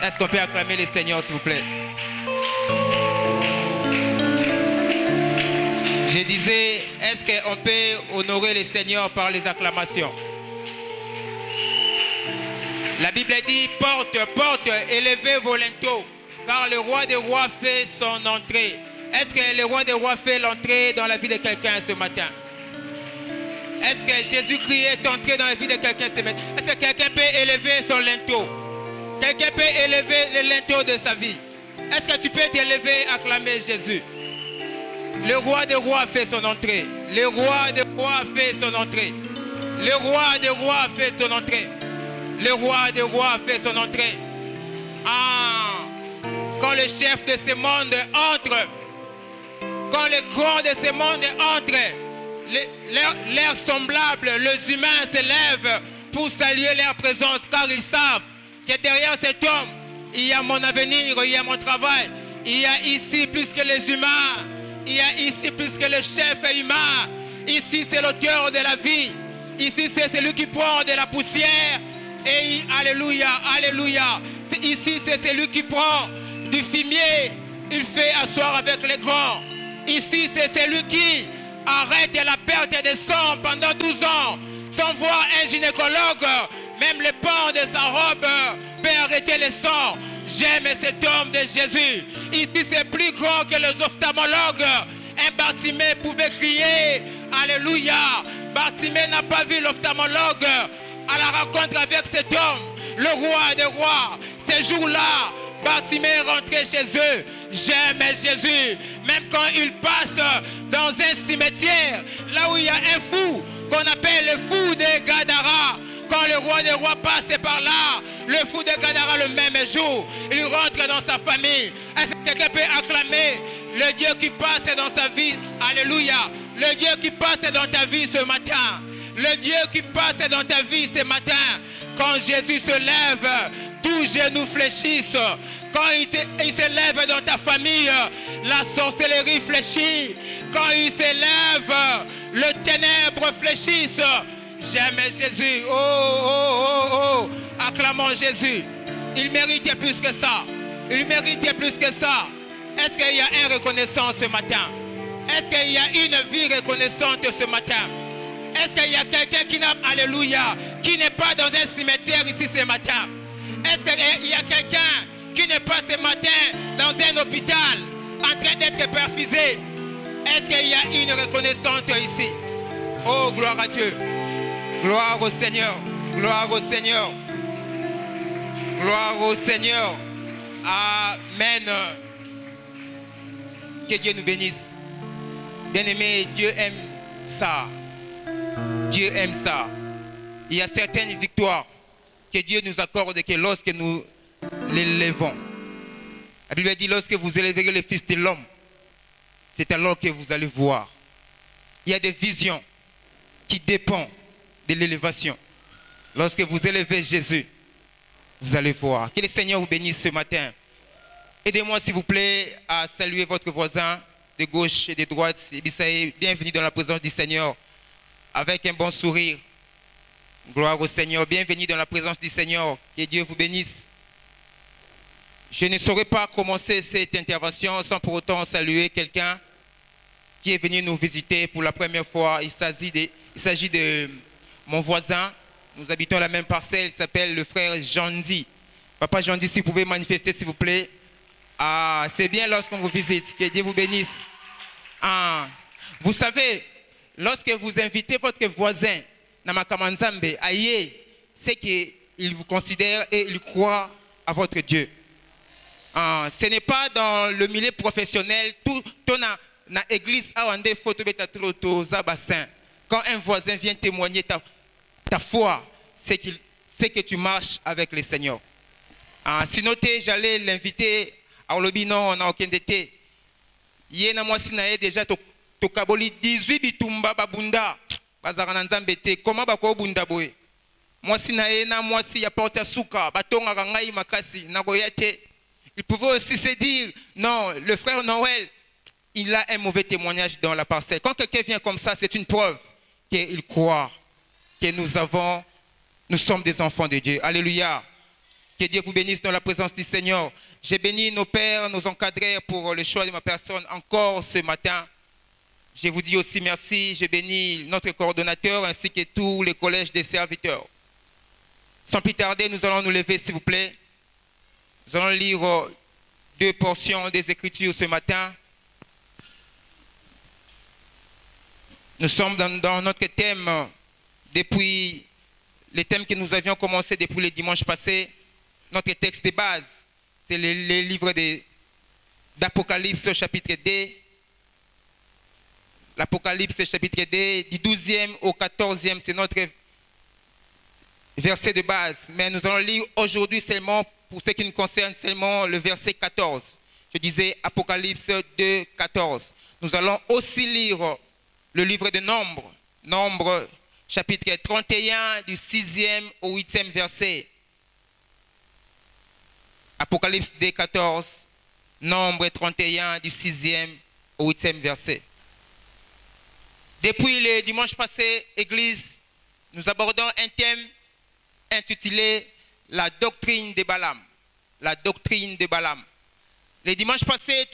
Est-ce qu'on peut acclamer le Seigneur, s'il vous plaît? Je disais, est-ce qu'on peut honorer le Seigneur par les acclamations? La Bible dit, porte, porte, élevez vos linteaux, car le roi des rois fait son entrée. Est-ce que le roi des rois fait l'entrée dans la vie de quelqu'un ce matin? Est-ce que Jésus-Christ est entré dans la vie de quelqu'un ce matin? Est-ce que quelqu'un peut élever son linteau? Quelqu'un peut élever le linteau de sa vie? Est-ce que tu peux t'élever, acclamer Jésus? Le roi des rois fait son entrée. Le roi des rois fait son entrée. Le roi des rois fait son entrée. Le roi des rois fait son entrée. Ah, quand le chef de ce monde entre, quand le grand de ce monde entre, leurs semblables, les humains se lèvent pour saluer leur présence, car ils savent que derrière cet homme, il y a mon avenir, il y a mon travail. Il y a ici plus que les humains. Il y a ici plus que le chef humain. Ici, c'est l'auteur de la vie. Ici, c'est celui qui prend de la poussière. Et alléluia, alléluia. Ici, c'est celui qui prend du fumier. Il fait asseoir avec les grands. Ici, c'est celui qui arrête la perte de sang pendant 12 ans. Sans voir un gynécologue, même le port de sa robe peut arrêter le sang. J'aime cet homme de Jésus. Ici, c'est plus grand que les ophtalmologues. Un Bartimée pouvait crier, alléluia. Bartimée n'a pas vu l'ophtalmologue à la rencontre avec cet homme, le roi des rois. Ces jours-là, Bartimée est rentré chez eux. J'aime Jésus. Même quand il passe dans un cimetière, là où il y a un fou, qu'on appelle le fou de Gadara. Quand le roi des rois passe par là, le fou de Gadara le même jour, il rentre dans sa famille. Est-ce que quelqu'un peut acclamer le Dieu qui passe dans sa vie? Alléluia. Le Dieu qui passe dans ta vie ce matin. Le Dieu qui passe dans ta vie ce matin. Quand Jésus se lève, tous genoux fléchissent. Quand il se lève dans ta famille, la sorcellerie fléchit. Quand il se lève, le ténèbre fléchisse. J'aime Jésus. Oh, oh, oh, oh. Acclamons Jésus. Il mérite plus que ça. Il mérite plus que ça. Est-ce qu'il y a une reconnaissance ce matin? Est-ce qu'il y a une vie reconnaissante ce matin? Est-ce qu'il y a quelqu'un qui n'a, alléluia, qui n'est pas dans un cimetière ici ce matin? Est-ce qu'il y a quelqu'un qui n'est pas ce matin dans un hôpital en train d'être perfusé? Est-ce qu'il y a une reconnaissance ici? Oh, gloire à Dieu. Gloire au Seigneur. Gloire au Seigneur. Gloire au Seigneur. Amen. Que Dieu nous bénisse. Bien-aimé, Dieu aime ça. Dieu aime ça. Il y a certaines victoires que Dieu nous accorde que lorsque nous l'élevons. La Bible dit, lorsque vous élèverez le Fils de l'homme, c'est alors que vous allez voir. Il y a des visions qui dépendent de l'élévation. Lorsque vous élevez Jésus, vous allez voir. Que le Seigneur vous bénisse ce matin. Aidez-moi s'il vous plaît à saluer votre voisin de gauche et de droite. Bienvenue dans la présence du Seigneur avec un bon sourire. Gloire au Seigneur. Bienvenue dans la présence du Seigneur. Que Dieu vous bénisse. Je ne saurais pas commencer cette intervention sans pour autant saluer quelqu'un qui est venu nous visiter pour la première fois. Il s'agit de mon voisin. Nous habitons la même parcelle. Il s'appelle le frère Jean-Di. Papa Jean-Di, si vous pouvez manifester, s'il vous plaît. Ah, c'est bien lorsqu'on vous visite. Que Dieu vous bénisse. Ah, vous savez, lorsque vous invitez votre voisin, Namakamanzambe, aïe, c'est qu'il vous considère et il croit à votre Dieu. Ah, ce n'est pas dans le milieu professionnel, tout na église a un photo de bassin. Quand un voisin vient témoigner ta foi, c'est que tu marches avec le Seigneur. Ah, sinon, j'allais l'inviter à Olobino, on n'a aucun été. Hier, moi, si déjà to kaboli 18 bitumba babunda bazarana nzambete comment bako bunda boy. Moi si na moi si ya porte suka batonga ngai makasi na boyate. Il pouvait aussi se dire non, le frère Noël, il a un mauvais témoignage dans la parcelle. Quand quelqu'un vient comme ça, c'est une preuve qu'il croit que nous sommes des enfants de Dieu. Alléluia. Que Dieu vous bénisse dans la présence du Seigneur. J'ai béni nos pères, nos encadrés pour le choix de ma personne encore ce matin. Je vous dis aussi merci. Je bénis notre coordonnateur ainsi que tous les collèges des serviteurs. Sans plus tarder, nous allons nous lever, s'il vous plaît. Nous allons lire 2 portions des Écritures ce matin. Nous sommes dans notre thème depuis les thèmes que nous avions commencé depuis le dimanche passé. Notre texte de base, c'est les livres d'Apocalypse chapitre 2. L'Apocalypse chapitre 2, du 12e au 14e, c'est notre verset de base. Mais nous allons lire aujourd'hui seulement, pour ce qui nous concerne, seulement le verset 14. Je disais Apocalypse 2, 14. Nous allons aussi lire le livre de Nombre. Nombre chapitre 31, du 6e au 8e verset. Apocalypse 2, 14. Nombre 31, du 6e au 8e verset. Depuis le dimanche passé, Église, nous abordons un thème intitulé « La doctrine de Balaam ». La doctrine de Balaam. Le dimanche passé,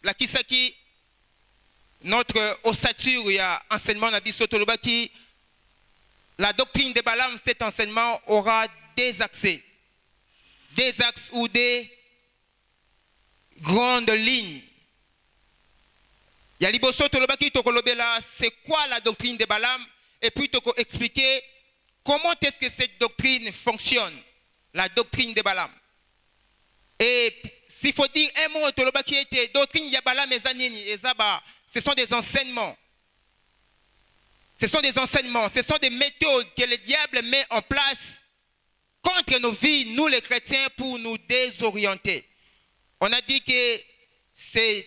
la Kisaki, notre ossature, il y a enseignement dans Bissotolobaki. La doctrine de Balaam, cet enseignement aura des axes. Des axes ou des grandes lignes. C'est quoi la doctrine de Balaam? Et puis expliquer comment est-ce que cette doctrine fonctionne. La doctrine de Balaam. Et s'il faut dire un mot, doctrine de Balaam, ce sont des enseignements. Ce sont des enseignements, ce sont des méthodes que le diable met en place contre nos vies, nous les chrétiens, pour nous désorienter. On a dit que cette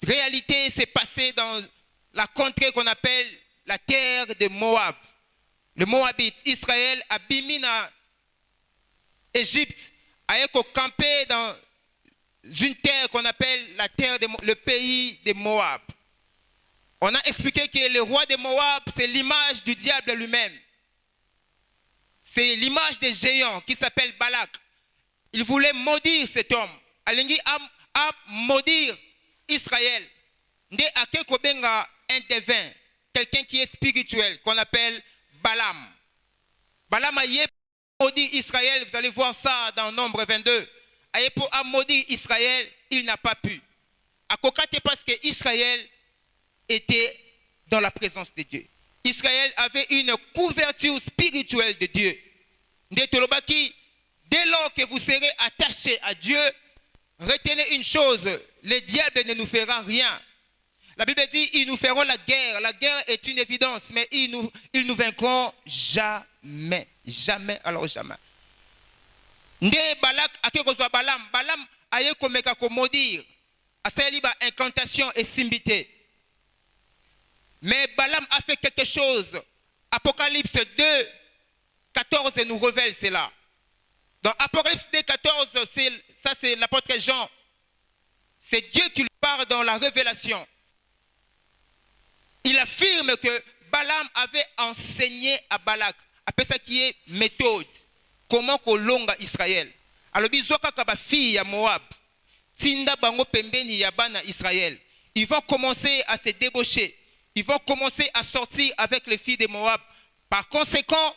réalité s'est passée dans la contrée qu'on appelle la terre de Moab. Le Moabite, Israël, a bimina Égypte, a campé dans une terre qu'on appelle la terre le pays de Moab. On a expliqué que le roi de Moab, c'est l'image du diable lui-même. C'est l'image des géants qui s'appelle Balak. Il voulait maudire cet homme. Alingi a maudire Israël. Nde akekobenga un devin, quelqu'un qui est spirituel, qu'on appelle Balaam. Balaam a maudit Israël, vous allez voir ça dans Nombre 22. A maudit Israël, il n'a pas pu. A kokate parce que Israël était dans la présence de Dieu. Israël avait une couverture spirituelle de Dieu. Dès lors que vous serez attachés à Dieu, retenez une chose, le diable ne nous fera rien. La Bible dit, ils nous feront la guerre. La guerre est une évidence, mais ils nous vaincront jamais. Jamais, alors jamais. Nde Balak, akekozwa Balaam. Balaam aye komeka ko maudire. Asali ba incantation et simbité. Mais Balaam a fait quelque chose. Apocalypse 2, 14 nous révèle cela. Dans Apocalypse 2, 14, ça c'est l'apôtre Jean. C'est Dieu qui lui parle dans la révélation. Il affirme que Balaam avait enseigné à Balak, après ça qui est méthode, comment kolonga Israël. Alors bizoka kaba fille ya Moab, tinda bango pembeni ya bana Israël. Ils vont commencer à se débaucher. Ils vont commencer à sortir avec les filles de Moab. Par conséquent,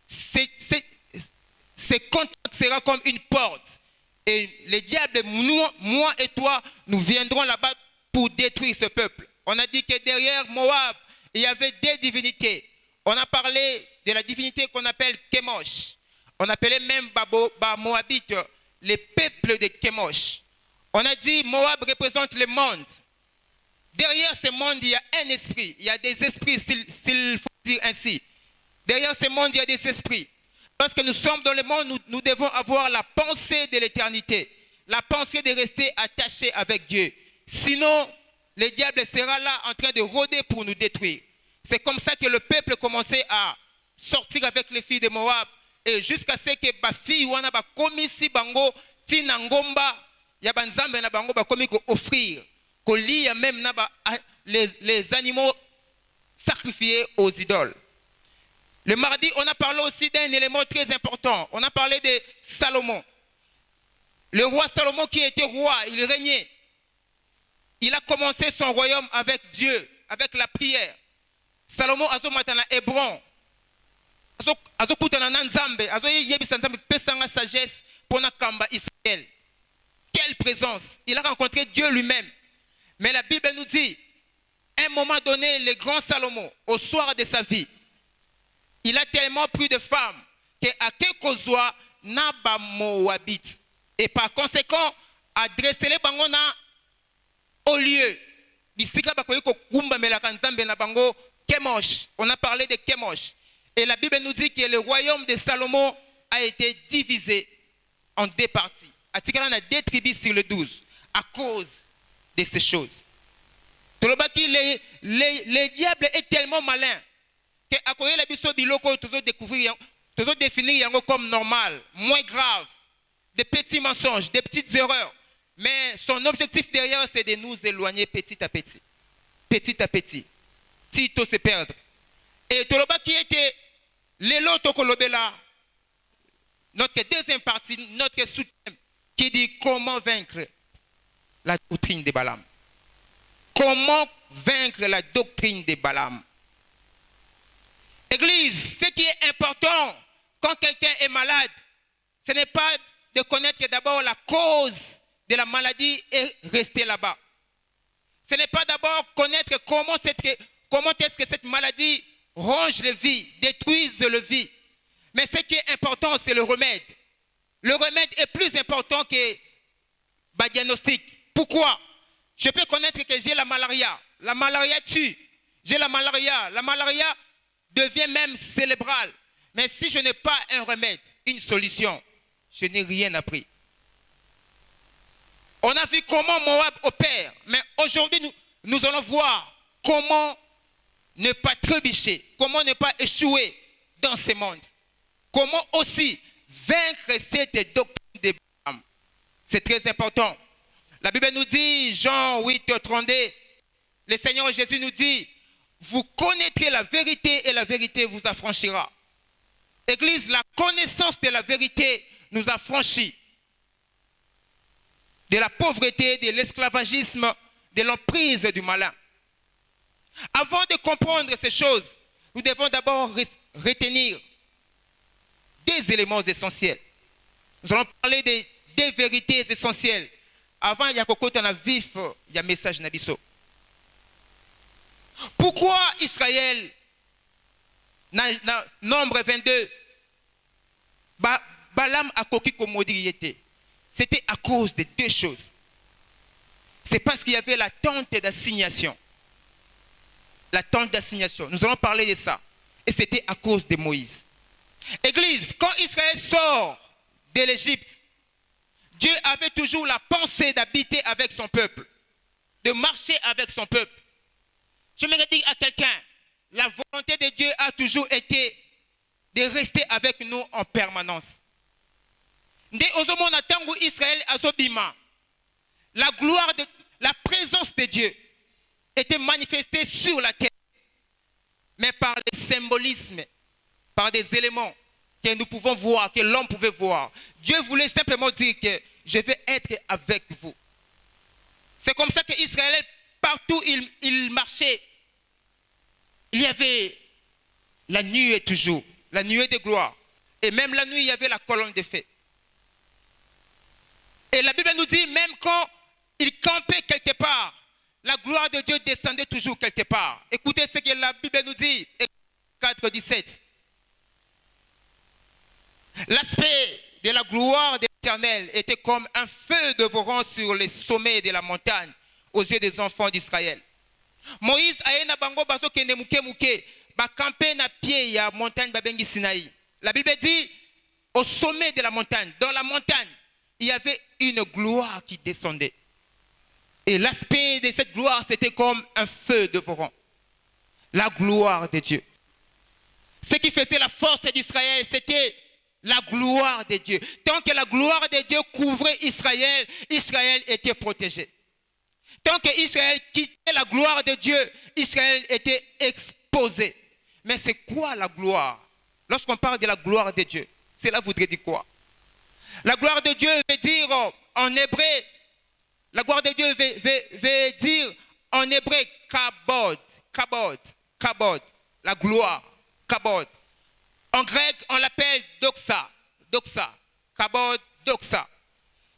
ce contact sera comme une porte. Et le diable, moi et toi, nous viendrons là-bas pour détruire ce peuple. On a dit que derrière Moab, il y avait 2 divinités. On a parlé de la divinité qu'on appelle Kemosh. On appelait même Moabite les peuples de Kemosh. On a dit Moab représente le monde. Derrière ce monde, il y a un esprit. Il y a des esprits, s'il faut dire ainsi. Derrière ce monde, il y a des esprits. Parce que nous sommes dans le monde, nous devons avoir la pensée de l'éternité. La pensée de rester attaché avec Dieu. Sinon, le diable sera là en train de rôder pour nous détruire. C'est comme ça que le peuple commençait à sortir avec les filles de Moab. Et jusqu'à ce que ma fille wana ba komisi bango tina ngomba ya banzambe na bango ba komi ko offrir ko lia même na ba les animaux sacrifiés aux idoles. Le mardi, on a parlé aussi d'un élément très important. On a parlé de Salomon. Le roi Salomon qui était roi, il régnait. Il a commencé son royaume avec Dieu, avec la prière. Salomon a matana Hébron. Azo kutana na Nzambe, azo yebisa Nzambe pesanga sagesse pour na kamba Israël. Quelle présence! Il a rencontré Dieu lui-même. Mais la Bible nous dit, à un moment donné, le grand Salomon, au soir de sa vie, il a tellement pris de femmes qu'à Kekozwa n'a pas Moabite. Et par conséquent, a dressé les bangona au lieu. On a parlé de Kemosh. Et la Bible nous dit que le royaume de Salomon a été divisé en deux parties. On a deux tribus sur les 12 à cause de ces choses. Le diable est tellement malin que à cause de la biso biloko toujours découvrir, toujours définir comme normal, moins grave, des petits mensonges, des petites erreurs. Mais son objectif derrière, c'est de nous éloigner petit à petit. Petit à petit. Tito se perdre. Et Toloba qui était l'élo Tokolobela, notre deuxième partie, notre sous-thème, qui dit comment vaincre la doctrine de Balaam. Comment vaincre la doctrine de Balaam. Église, ce qui est important quand quelqu'un est malade, ce n'est pas de connaître d'abord la cause de la maladie et rester là-bas. Ce n'est pas d'abord connaître comment est-ce que cette maladie ronge les vies, détruise le vie. Mais ce qui est important, c'est le remède. Le remède est plus important que le diagnostic. Pourquoi? Je peux connaître que j'ai la malaria. La malaria tue. J'ai la malaria. La malaria devient même cérébrale. Mais si je n'ai pas un remède, une solution, je n'ai rien appris. On a vu comment Moab opère. Mais aujourd'hui, nous allons voir comment ne pas trébucher, comment ne pas échouer dans ce monde. Comment aussi vaincre cette doctrine de Balaam. C'est très important. La Bible nous dit, Jean 8, 32, le Seigneur Jésus nous dit, vous connaîtrez la vérité et la vérité vous affranchira. Église, la connaissance de la vérité nous affranchit de la pauvreté, de l'esclavagisme, de l'emprise du malin. Avant de comprendre ces choses, nous devons d'abord retenir des éléments essentiels. Nous allons parler des vérités essentielles. Avant, il y a un vif, il y a un message Nabiso. Pourquoi Israël, nombre 22, Balaam a coquille comme maudit? C'était à cause de deux choses. C'est parce qu'il y avait la tente d'assignation. La tente d'assignation. Nous allons parler de ça. Et c'était à cause de Moïse. Église, quand Israël sort de l'Égypte, Dieu avait toujours la pensée d'habiter avec son peuple, de marcher avec son peuple. Je me dire à quelqu'un, la volonté de Dieu a toujours été de rester avec nous en permanence. Israël azobima, la gloire de la présence de Dieu était manifestée sur la terre, mais par le symbolisme, par des éléments que nous pouvons voir, que l'homme pouvait voir. Dieu voulait simplement dire que je vais être avec vous. C'est comme ça qu'Israël, partout il marchait, il y avait la nuée toujours, la nuée de gloire. Et même la nuit, il y avait la colonne de feu. Et la Bible nous dit, même quand il campait quelque part, la gloire de Dieu descendait toujours quelque part. Écoutez ce que la Bible nous dit, 4, 17. L'aspect de la gloire de l'Éternel était comme un feu dévorant sur les sommets de la montagne aux yeux des enfants d'Israël. Moïse a na bango baso kende muke ba camper na pied ya montagne babengi Sinaï. La Bible dit au sommet de la montagne, dans la montagne, il y avait une gloire qui descendait. Et l'aspect de cette gloire, c'était comme un feu dévorant. La gloire de Dieu. Ce qui faisait la force d'Israël, c'était la gloire de Dieu. Tant que la gloire de Dieu couvrait Israël, Israël était protégé. Tant que Israël quittait la gloire de Dieu, Israël était exposé. Mais c'est quoi la gloire? Lorsqu'on parle de la gloire de Dieu, cela voudrait dire quoi? La gloire de Dieu veut dire en hébreu, la gloire de Dieu veut dire en hébreu kabod, kabod, kabod, la gloire, kabod. En grec, on l'appelle doxa, doxa, kabod, doxa.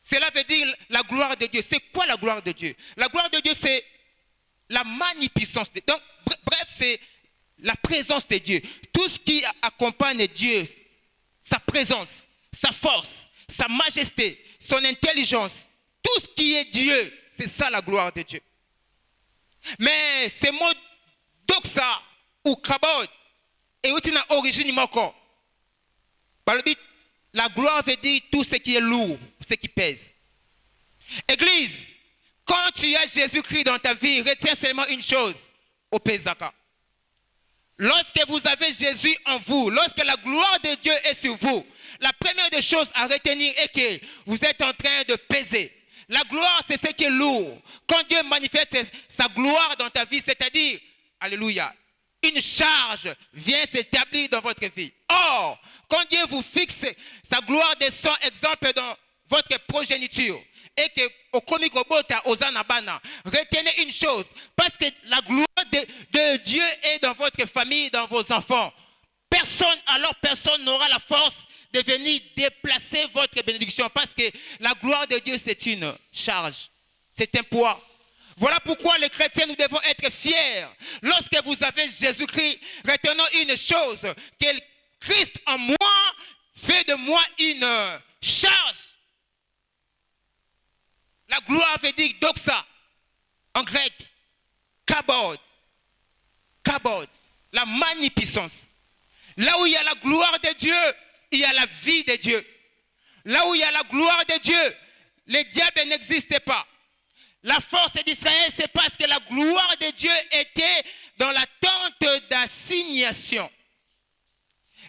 Cela veut dire la gloire de Dieu. C'est quoi la gloire de Dieu? La gloire de Dieu, c'est la magnificence. Donc, bref, c'est la présence de Dieu. Tout ce qui accompagne Dieu, sa présence, sa force, sa majesté, son intelligence, tout ce qui est Dieu, c'est ça la gloire de Dieu. Mais ces mots doxa ou kabod est aussi une origine moko. La gloire veut dire tout ce qui est lourd, ce qui pèse. Église, quand tu as Jésus-Christ dans ta vie, retiens seulement une chose, au Pesaka. Lorsque vous avez Jésus en vous, lorsque la gloire de Dieu est sur vous, la première des choses à retenir est que vous êtes en train de peser. La gloire, c'est ce qui est lourd. Quand Dieu manifeste sa gloire dans ta vie, c'est-à-dire, alléluia, une charge vient s'établir dans votre vie. Or, quand Dieu vous fixe, sa gloire descend, exemple, dans votre progéniture. Et que au komikobota ozanabana, retenez une chose, parce que la gloire de Dieu est dans votre famille, dans vos enfants. Personne n'aura la force de venir déplacer votre bénédiction, parce que la gloire de Dieu, c'est une charge, c'est un poids. Voilà pourquoi les chrétiens, nous devons être fiers. Lorsque vous avez Jésus-Christ, retenons une chose, que Christ en moi fait de moi une charge. La gloire veut dire doxa, en grec, kabod, kabod, la magnificence. Là où il y a la gloire de Dieu, il y a la vie de Dieu. Là où il y a la gloire de Dieu, le diable n'existait pas. La force d'Israël, c'est parce que la gloire de Dieu était dans la tente d'assignation.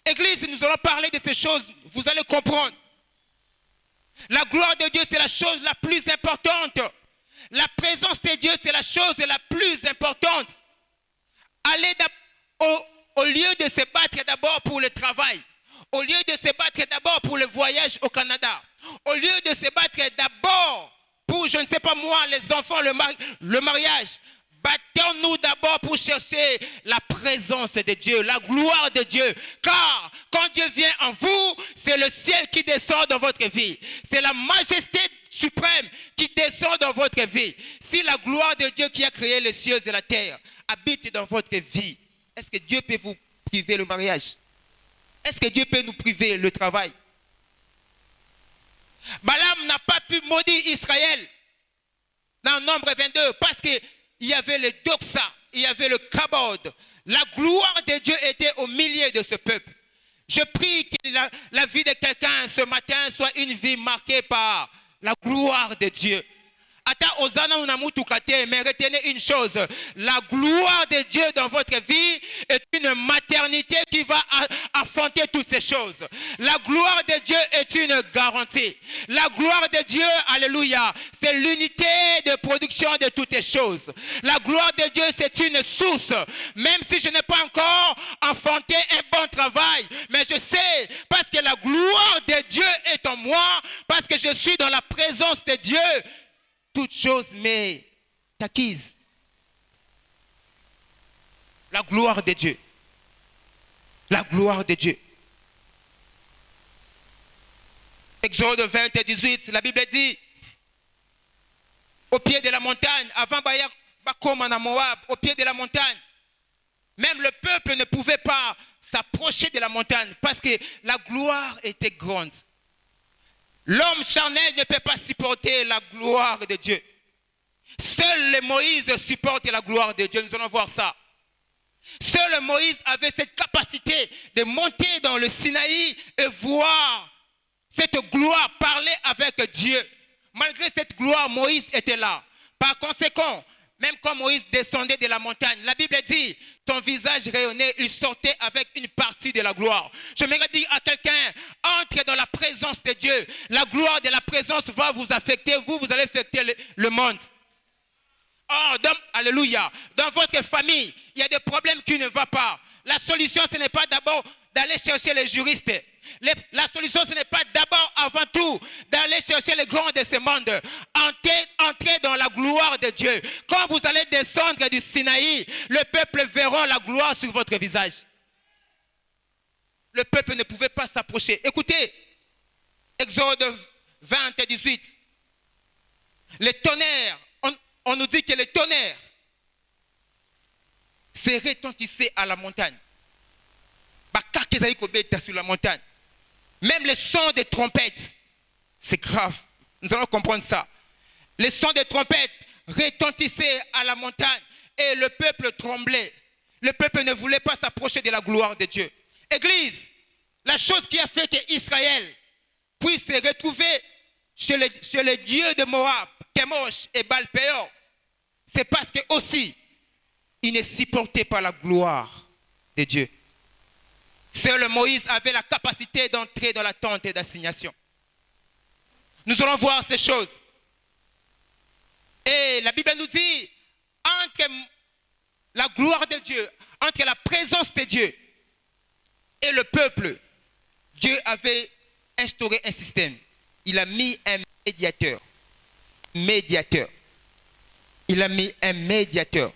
Église, nous allons parler de ces choses, vous allez comprendre. La gloire de Dieu, c'est la chose la plus importante. La présence de Dieu, c'est la chose la plus importante. Allez au lieu de se battre d'abord pour le travail, au lieu de se battre d'abord pour le voyage au Canada, au lieu de se battre d'abord pour, je ne sais pas moi, les enfants, le mariage, battons-nous d'abord pour chercher la présence de Dieu, la gloire de Dieu. Car quand Dieu vient en vous, c'est le ciel qui descend dans votre vie. C'est la majesté suprême qui descend dans votre vie. Si la gloire de Dieu qui a créé les cieux et la terre habite dans votre vie, est-ce que Dieu peut vous priver le mariage? Est-ce que Dieu peut nous priver le travail? Balaam n'a pas pu maudire Israël dans Nombre 22 parce qu'il y avait le doxa, il y avait le kabod. La gloire de Dieu était au milieu de ce peuple. Je prie que la vie de quelqu'un ce matin soit une vie marquée par la gloire de Dieu. Mais retenez une chose, la gloire de Dieu dans votre vie est une maternité qui va affronter toutes ces choses. La gloire de Dieu est une garantie. La gloire de Dieu, alléluia, c'est l'unité de production de toutes les choses. La gloire de Dieu, c'est une source. Même si je n'ai pas encore enfanté un bon travail, mais je sais, parce que la gloire de Dieu est en moi, parce que je suis dans la présence de Dieu, toute chose m'est acquise. La gloire de Dieu. La gloire de Dieu. Exode 20 et 18, la Bible dit, au pied de la montagne, avant Bakomana Moab, au pied de la montagne, même le peuple ne pouvait pas s'approcher de la montagne parce que la gloire était grande. L'homme charnel ne peut pas supporter la gloire de Dieu. Seul Moïse supporte la gloire de Dieu. Nous allons voir ça. Seul Moïse avait cette capacité de monter dans le Sinaï et voir cette gloire, parler avec Dieu. Malgré cette gloire, Moïse était là. Par conséquent, même quand Moïse descendait de la montagne, la Bible dit, ton visage rayonnait, il sortait avec une partie de la gloire. Je me dire à quelqu'un, entre dans la présence de Dieu. La gloire de la présence va vous affecter, vous allez affecter le monde. Oh, alléluia. Dans votre famille, il y a des problèmes qui ne vont pas. La solution, ce n'est pas d'abord d'aller chercher les juristes. La solution, ce n'est pas d'abord, avant tout, d'aller chercher les grands de ce monde. Entrez dans la gloire de Dieu. Quand vous allez descendre du Sinaï, le peuple verra la gloire sur votre visage. Le peuple ne pouvait pas s'approcher. Écoutez, Exode 20, 18. Les tonnerres, on nous dit que les tonnerres se retentissaient à la montagne. Sur la montagne. Même les sons des trompettes, c'est grave. Nous allons comprendre ça. Les sons des trompettes retentissaient à la montagne et le peuple tremblait. Le peuple ne voulait pas s'approcher de la gloire de Dieu. Église, la chose qui a fait qu'Israël puisse se retrouver chez les dieux de Moab, Kemosh et Baal-Péor, c'est parce que aussi, ils ne supportaient pas la gloire de Dieu. Seul Moïse avait la capacité d'entrer dans la tente d'assignation. Nous allons voir ces choses. Et la Bible nous dit, entre la gloire de Dieu, entre la présence de Dieu et le peuple, Dieu avait instauré un système. Il a mis un médiateur. Il a mis un médiateur.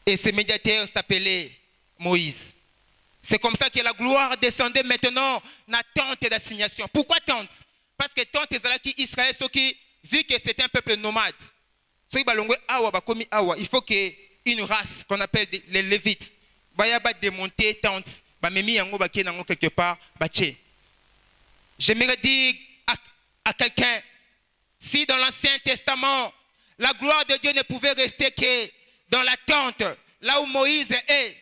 Et ce médiateur s'appelait Moïse. C'est comme ça que la gloire descendait maintenant dans la tente d'assignation. Pourquoi tente? Parce que tente est Israël, ceux qui, vu que c'est un peuple nomade, il faut qu'une race qu'on appelle les Lévites, démonter tente, quelque part. J'aimerais dire à quelqu'un, si dans l'Ancien Testament, la gloire de Dieu ne pouvait rester que dans la tente, là où Moïse est,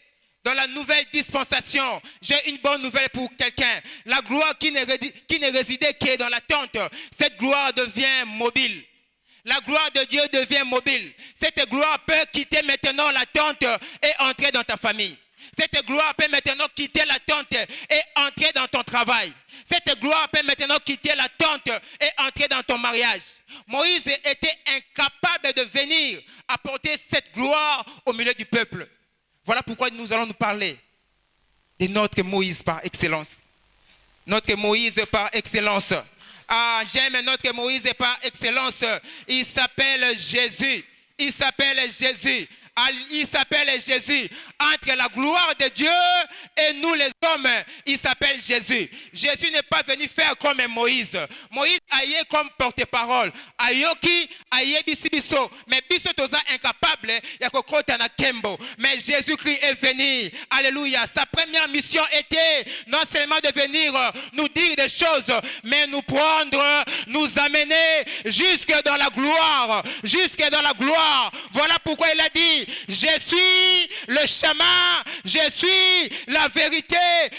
dans la nouvelle dispensation, j'ai une bonne nouvelle pour quelqu'un. La gloire qui ne résidait que dans la tente, cette gloire devient mobile. La gloire de Dieu devient mobile. Cette gloire peut quitter maintenant la tente et entrer dans ta famille. Cette gloire peut maintenant quitter la tente et entrer dans ton travail. Cette gloire peut maintenant quitter la tente et entrer dans ton mariage. Moïse était incapable de venir apporter cette gloire au milieu du peuple. Voilà pourquoi nous allons nous parler de notre Moïse par excellence. Notre Moïse par excellence. Ah, j'aime notre Moïse par excellence. Il s'appelle Jésus. Il s'appelle Jésus. Il s'appelle Jésus. Entre la gloire de Dieu et nous les hommes, il s'appelle Jésus. Jésus n'est pas venu faire comme Moïse. Moïse aïe comme porte-parole. Ayoki aïe bisibiso. Mais biso toza incapable ya kokota na kembo. Mais Jésus-Christ est venu. Alléluia. Sa première mission était non seulement de venir nous dire des choses, mais nous prendre, nous amener jusque dans la gloire. Jusque dans la gloire. Voilà pourquoi il a dit, je suis le chemin, je suis la vérité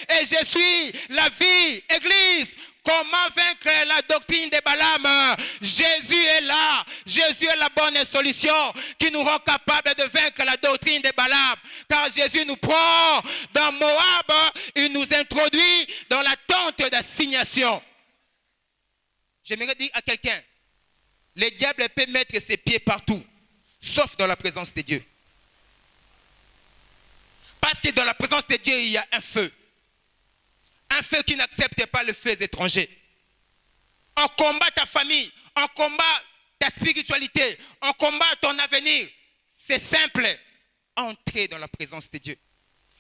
et je suis la vie. Église, comment vaincre la doctrine de Balaam? Jésus est là. Jésus est la bonne solution qui nous rend capable de vaincre la doctrine de Balaam. Car Jésus nous prend dans Moab, il nous introduit dans la tente d'assignation. J'aimerais dire à quelqu'un, le diable peut mettre ses pieds partout, sauf dans la présence de Dieu. Parce que dans la présence de Dieu, il y a un feu. Un feu qui n'accepte pas le feu étranger. On combat ta famille, on combat ta spiritualité, on combat ton avenir. C'est simple. Entrez dans la présence de Dieu.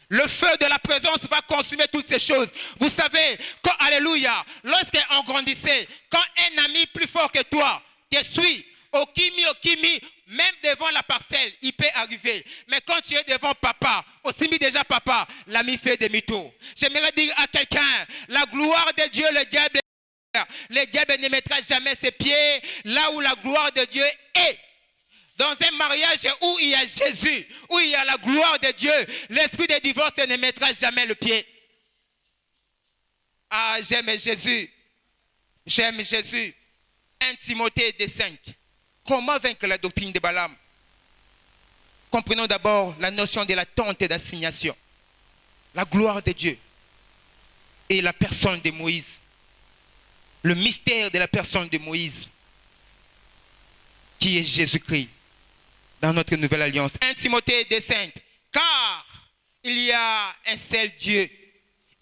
Le feu de la présence va consumer toutes ces choses. Vous savez, quand, alléluia, lorsqu'on grandissait, quand un ami plus fort que toi te suit, Okimi, même devant la parcelle, il peut arriver. Mais quand tu es devant papa, aussi mis déjà papa, l'ami fait demi-tour. J'aimerais dire à quelqu'un, la gloire de Dieu, le diable ne mettra jamais ses pieds là où la gloire de Dieu est. Dans un mariage où il y a Jésus, où il y a la gloire de Dieu, l'esprit de divorce ne mettra jamais le pied. Ah, j'aime Jésus. J'aime Jésus. 1 Timothée 2:5. Comment vaincre la doctrine de Balaam? Comprenons d'abord la notion de la tente d'assignation. La gloire de Dieu et la personne de Moïse. Le mystère de la personne de Moïse, qui est Jésus-Christ, dans notre nouvelle alliance. 1 Timothée 2:5. Car il y a un seul Dieu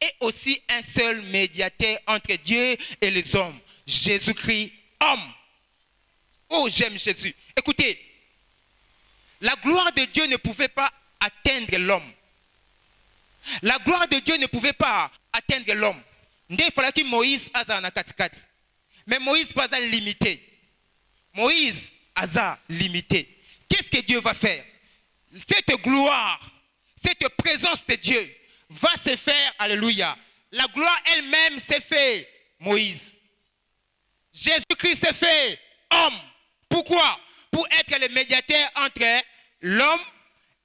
est aussi un seul médiateur entre Dieu et les hommes, Jésus-Christ, homme. Oh, j'aime Jésus. Écoutez, la gloire de Dieu ne pouvait pas atteindre l'homme. La gloire de Dieu ne pouvait pas atteindre l'homme. Il fallait que Moïse ait na katikati. Mais Moïse pas limité. Moïse a limité. Qu'est-ce que Dieu va faire? Cette gloire, cette présence de Dieu va se faire, alléluia. La gloire elle-même s'est fait Moïse. Jésus-Christ s'est fait homme. Pourquoi? Pour être le médiateur entre l'homme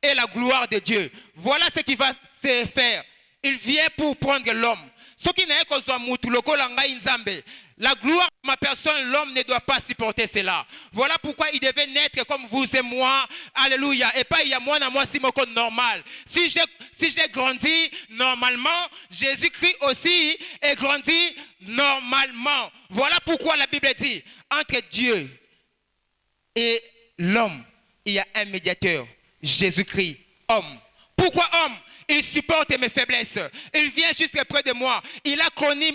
et la gloire de Dieu. Voilà ce qui va se faire. Il vient pour prendre l'homme. Ce qui n'est que la gloire de ma personne, l'homme ne doit pas supporter cela. Voilà pourquoi il devait naître comme vous et moi. Alléluia. Et pas il y a moi, si mon code normal. Si j'ai grandi normalement, Jésus-Christ aussi est grandi normalement. Voilà pourquoi la Bible dit, entre Dieu et l'homme, il y a un médiateur, Jésus-Christ, homme. Pourquoi homme? Il supporte mes faiblesses. Il vient juste près de moi. Il a connu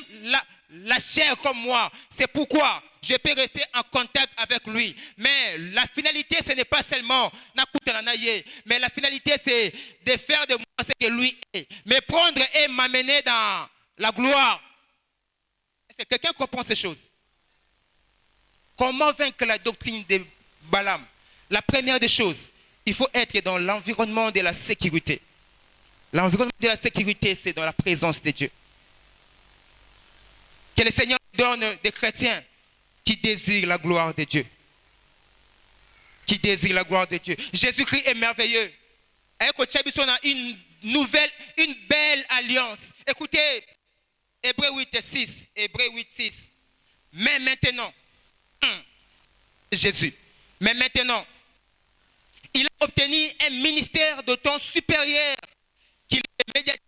la chair comme moi. C'est pourquoi je peux rester en contact avec lui. Mais la finalité, ce n'est pas seulement mais la finalité, c'est de faire de moi ce que lui est. Me prendre et m'amener dans la gloire. Est-ce que quelqu'un comprend ces choses? Comment vaincre la doctrine de Balaam? La première des choses, il faut être dans l'environnement de la sécurité. L'environnement de la sécurité, c'est dans la présence de Dieu. Que le Seigneur donne des chrétiens qui désirent la gloire de Dieu. Qui désirent la gloire de Dieu. Jésus-Christ est merveilleux. On a une belle alliance. Écoutez, Hébreux 8:6. Hébreux 8:6. Mais maintenant, Jésus, mais maintenant, il a obtenu un ministère d'autant supérieur qu'il est médiateur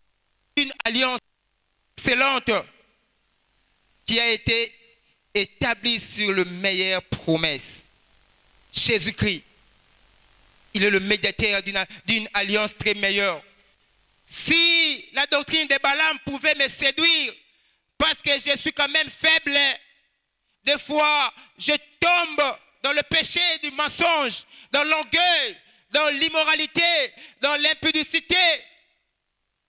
d'une alliance excellente qui a été établie sur le meilleure promesse. Jésus-Christ, il est le médiateur d'une alliance très meilleure. Si la doctrine de Balaam pouvait me séduire, parce que je suis quand même faible, des fois je tombe dans le péché du mensonge, dans l'orgueil, dans l'immoralité, dans l'impudicité.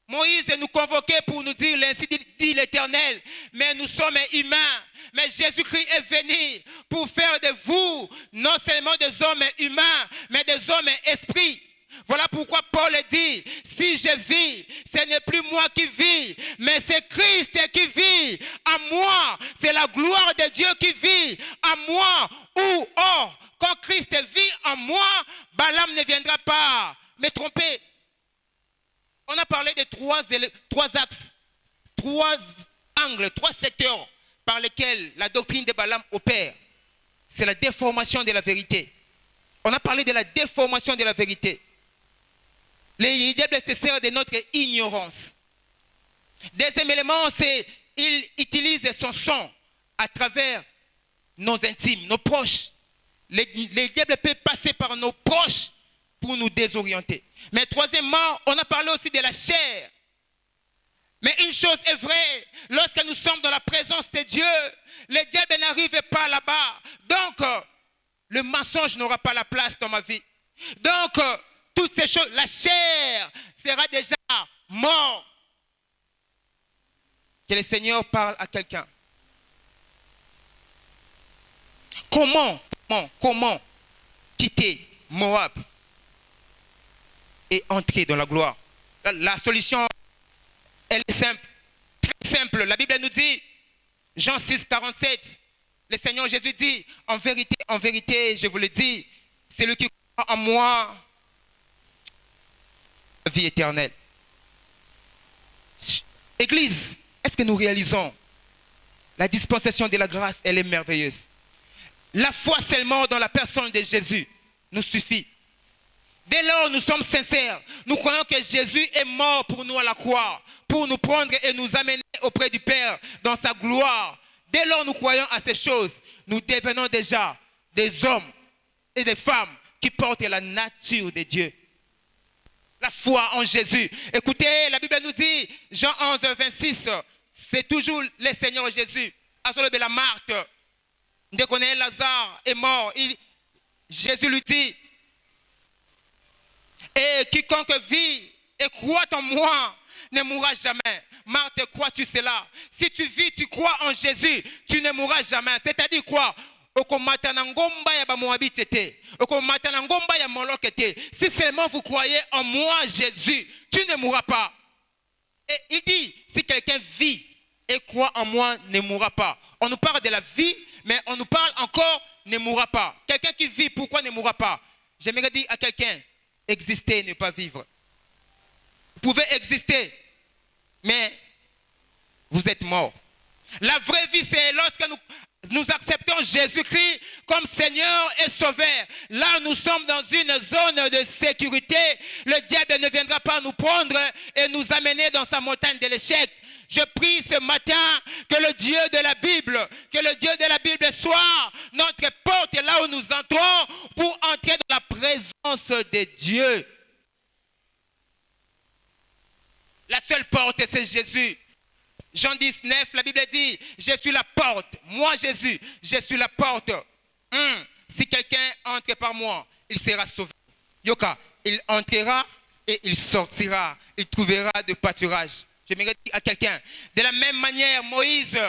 Moïse nous convoquait pour nous dire, ainsi dit l'Éternel, mais nous sommes humains. Mais Jésus-Christ est venu pour faire de vous non seulement des hommes humains, mais des hommes esprits. Voilà pourquoi Paul dit, si je vis, ce n'est plus moi qui vis, mais c'est Christ qui vit en moi. C'est la gloire de Dieu qui vit en moi. Ou or, quand Christ vit en moi, Balaam ne viendra pas me tromper. On a parlé de trois axes, trois angles, trois secteurs par lesquels la doctrine de Balaam opère. C'est la déformation de la vérité. On a parlé de la déformation de la vérité. Les diables se servent de notre ignorance. Deuxième élément, c'est qu'il utilise son son à travers nos intimes, nos proches. Les diables peuvent passer par nos proches pour nous désorienter. Mais troisièmement, on a parlé aussi de la chair. Mais une chose est vraie, lorsque nous sommes dans la présence de Dieu, les diables n'arrivent pas là-bas. Donc, le mensonge n'aura pas la place dans ma vie. Donc, toutes ces choses, la chair sera déjà morte. Que le Seigneur parle à quelqu'un. Comment quitter Moab et entrer dans la gloire? La solution, elle est simple, très simple. La Bible nous dit, Jean 6, 47, le Seigneur Jésus dit, en vérité, je vous le dis, celui qui croit en moi, vie éternelle. Église, est-ce que nous réalisons la dispensation de la grâce? Elle est merveilleuse. La foi seulement dans la personne de Jésus nous suffit. Dès lors, nous sommes sincères. Nous croyons que Jésus est mort pour nous à la croix, pour nous prendre et nous amener auprès du Père dans sa gloire. Dès lors, nous croyons à ces choses. Nous devenons déjà des hommes et des femmes qui portent la nature de Dieu. La foi en Jésus. Écoutez, la Bible nous dit, Jean 11, 26, c'est toujours le Seigneur Jésus. Asolobe la Marthe, dès qu'on est Lazare est mort, Jésus lui dit, et quiconque vit et croit en moi ne mourra jamais. Marthe, crois-tu cela? Si tu vis, tu crois en Jésus, tu ne mourras jamais. C'est-à-dire quoi? Si seulement vous croyez en moi, Jésus, tu ne mourras pas. Et il dit, si quelqu'un vit et croit en moi, ne mourra pas. On nous parle de la vie, mais on nous parle encore, ne mourra pas. Quelqu'un qui vit, pourquoi ne mourra pas? J'aimerais dire à quelqu'un, exister, ne pas vivre. Vous pouvez exister, mais vous êtes mort. La vraie vie, c'est lorsque nous acceptons Jésus-Christ comme Seigneur et Sauveur. Là, nous sommes dans une zone de sécurité. Le diable ne viendra pas nous prendre et nous amener dans sa montagne de l'échec. Je prie ce matin que le Dieu de la Bible soit notre porte là où nous entrons pour entrer dans la présence de Dieu. La seule porte, c'est Jésus. Jean 19, la Bible dit, je suis la porte. Moi, Jésus, je suis la porte. Si quelqu'un entre par moi, il sera sauvé. Yoka, il entrera et il sortira. Il trouvera de pâturage. Je me dis à quelqu'un, de la même manière, Moïse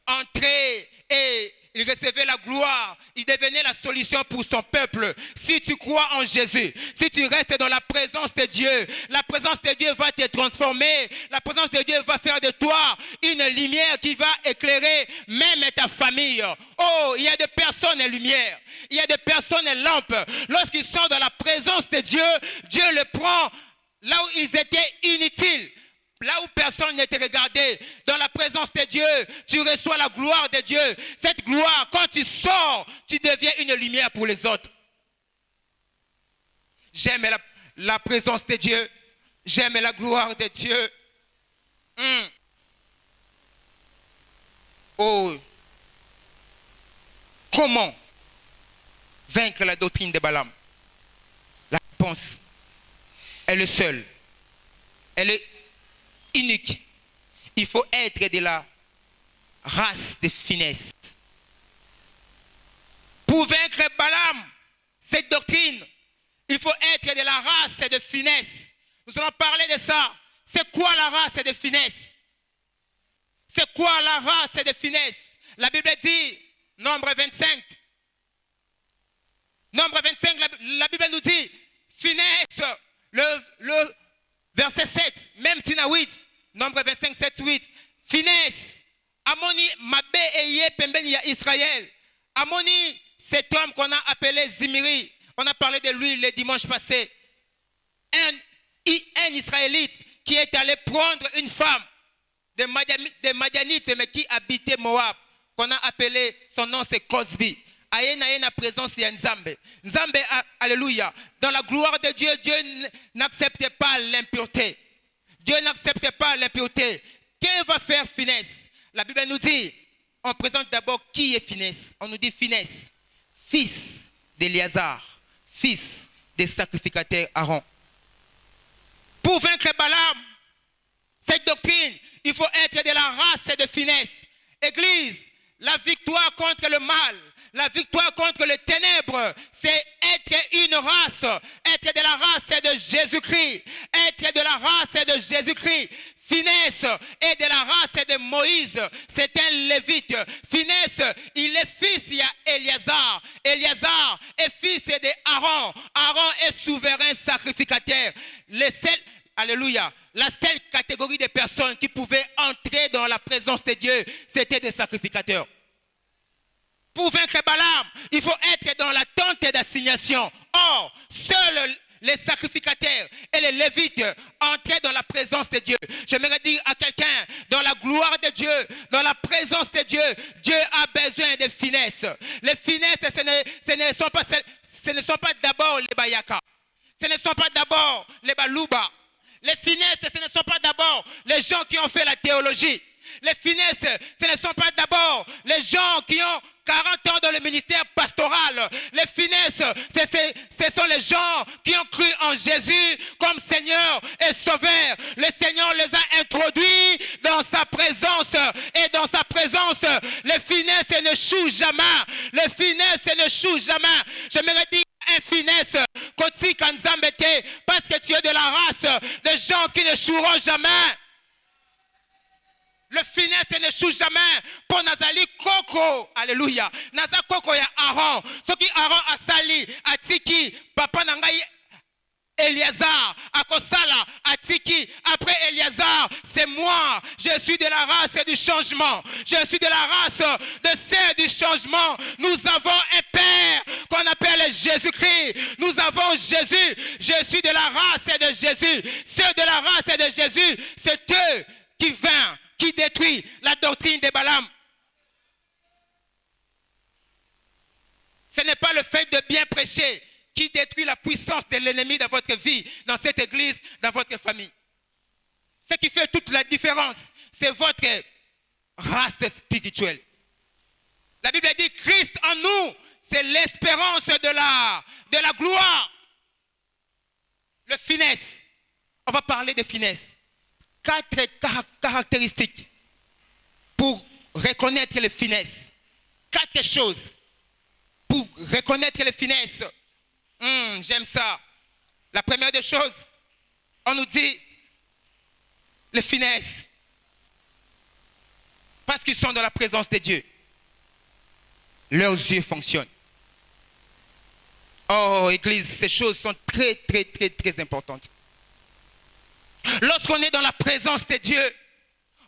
entrait et il recevait la gloire. Il devenait la solution pour son peuple. Si tu crois en Jésus, si tu restes dans la présence de Dieu, la présence de Dieu va te transformer. La présence de Dieu va faire de toi une lumière qui va éclairer même ta famille. Oh, il y a des personnes lumière. Il y a des personnes lampes. Lorsqu'ils sont dans la présence de Dieu, Dieu les prend là où ils étaient inutiles. Là où personne ne te regardait, dans la présence de Dieu, tu reçois la gloire de Dieu. Cette gloire, quand tu sors, tu deviens une lumière pour les autres. J'aime la présence de Dieu. J'aime la gloire de Dieu. Oh, comment vaincre la doctrine de Balaam? La réponse, elle est seule. Elle est unique. Il faut être de la race de finesse. Pour vaincre Balaam, cette doctrine, il faut être de la race de finesse. Nous allons parler de ça. C'est quoi la race de finesse? C'est quoi la race de finesse? La Bible dit, Nombre 25. Nombre 25, la Bible nous dit, finesse, le verset 7, même Tina 8, Nombre 25, 7, 8. Finesse. Amoni Mabé Eye Pembeni ya Israël. Amoni, cet homme qu'on a appelé Zimri. On a parlé de lui le dimanche passé. Un Israélite qui est allé prendre une femme de Madianites, mais qui habitait Moab. Qu'on a appelé, son nom c'est Cosbi. Aïe, présence de Nzambe. Nzambe, alléluia. Dans la gloire de Dieu, Dieu n'accepte pas l'impureté. Dieu n'accepte pas l'impureté. Qu'est-ce va faire finesse? La Bible nous dit, on présente d'abord qui est finesse. On nous dit finesse, fils d'Éliazar, fils des sacrificateurs Aaron. Pour vaincre Balaam, cette doctrine, il faut être de la race de finesse. Église, la victoire contre le mal, la victoire contre les ténèbres, c'est être une race, être de la race de Jésus-Christ, être de la race de Jésus-Christ. Finesse est de la race de Moïse, c'est un lévite. Finesse, il est fils d'Éliazar. Éliazar est fils d'Aaron. Aaron est souverain sacrificateur. Alléluia. La seule catégorie de personnes qui pouvaient entrer dans la présence de Dieu, c'était des sacrificateurs. Pour vaincre Balaam, il faut être dans la tente d'assignation. Or, seuls les sacrificateurs et les lévites entraient dans la présence de Dieu. J'aimerais dire à quelqu'un, dans la gloire de Dieu, dans la présence de Dieu, Dieu a besoin de finesse. Les finesses, ce ne sont pas d'abord les bayaka. Ce ne sont pas d'abord les balouba. Les finesses, ce ne sont pas d'abord les gens qui ont fait la théologie. Les finesses, ce ne sont pas d'abord les gens qui ont 40 ans dans le ministère pastoral. Les finesses, ce sont les gens qui ont cru en Jésus comme Seigneur présence, les finesses n'échouent jamais. Les finesses n'échouent jamais. J'aimerais dire une finesse, parce que tu es de la race des gens qui n'échoueront jamais. Le finesse n'échoue jamais. Pour Nazali Koko, alléluia. Naza Koko ya Aaron. Ce qui Aaron a sali, a tiki, papa nangai Eliazar, Akosala, Atiki, après Eliazar, c'est moi. Je suis de la race du changement. Je suis de la race de ceux du changement. Nous avons un Père qu'on appelle Jésus-Christ. Nous avons Jésus. Je suis de la race de Jésus. Ceux de la race de Jésus, c'est eux qui viennent, qui détruisent la doctrine de Balaam. Ce n'est pas le fait de bien prêcher qui détruit la puissance de l'ennemi dans votre vie, dans cette église, dans votre famille. Ce qui fait toute la différence, c'est votre race spirituelle. La Bible dit Christ en nous, c'est l'espérance de la gloire. Le finesse. On va parler de finesse. 4 caractéristiques pour reconnaître les finesses. 4 choses pour reconnaître les finesses. J'aime ça. La première des choses, on nous dit les finesses. Parce qu'ils sont dans la présence de Dieu. Leurs yeux fonctionnent. Oh, Église, ces choses sont très, très, très, très importantes. Lorsqu'on est dans la présence de Dieu,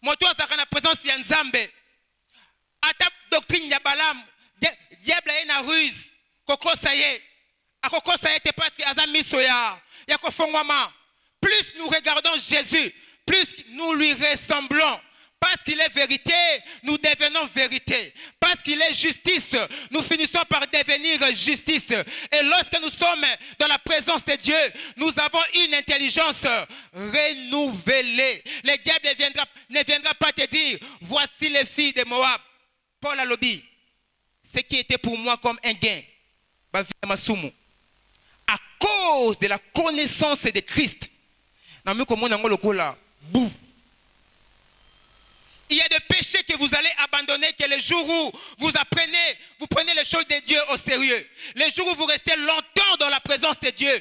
moi, toi, ça dans la présence de Nzambe. À ta doctrine, ya Balaam, diable est une ruse. Koko, ça y est. Plus nous regardons Jésus, plus nous lui ressemblons. Parce qu'il est vérité, nous devenons vérité. Parce qu'il est justice, nous finissons par devenir justice. Et lorsque nous sommes dans la présence de Dieu, nous avons une intelligence renouvelée. Le diable ne viendra pas te dire, voici les filles de Moab. Paul Alobi, ce qui était pour moi comme un gain, à cause de la connaissance de Christ. Il y a des péchés que vous allez abandonner, que le jour où vous prenez les choses de Dieu au sérieux. Le jour où vous restez longtemps dans la présence de Dieu.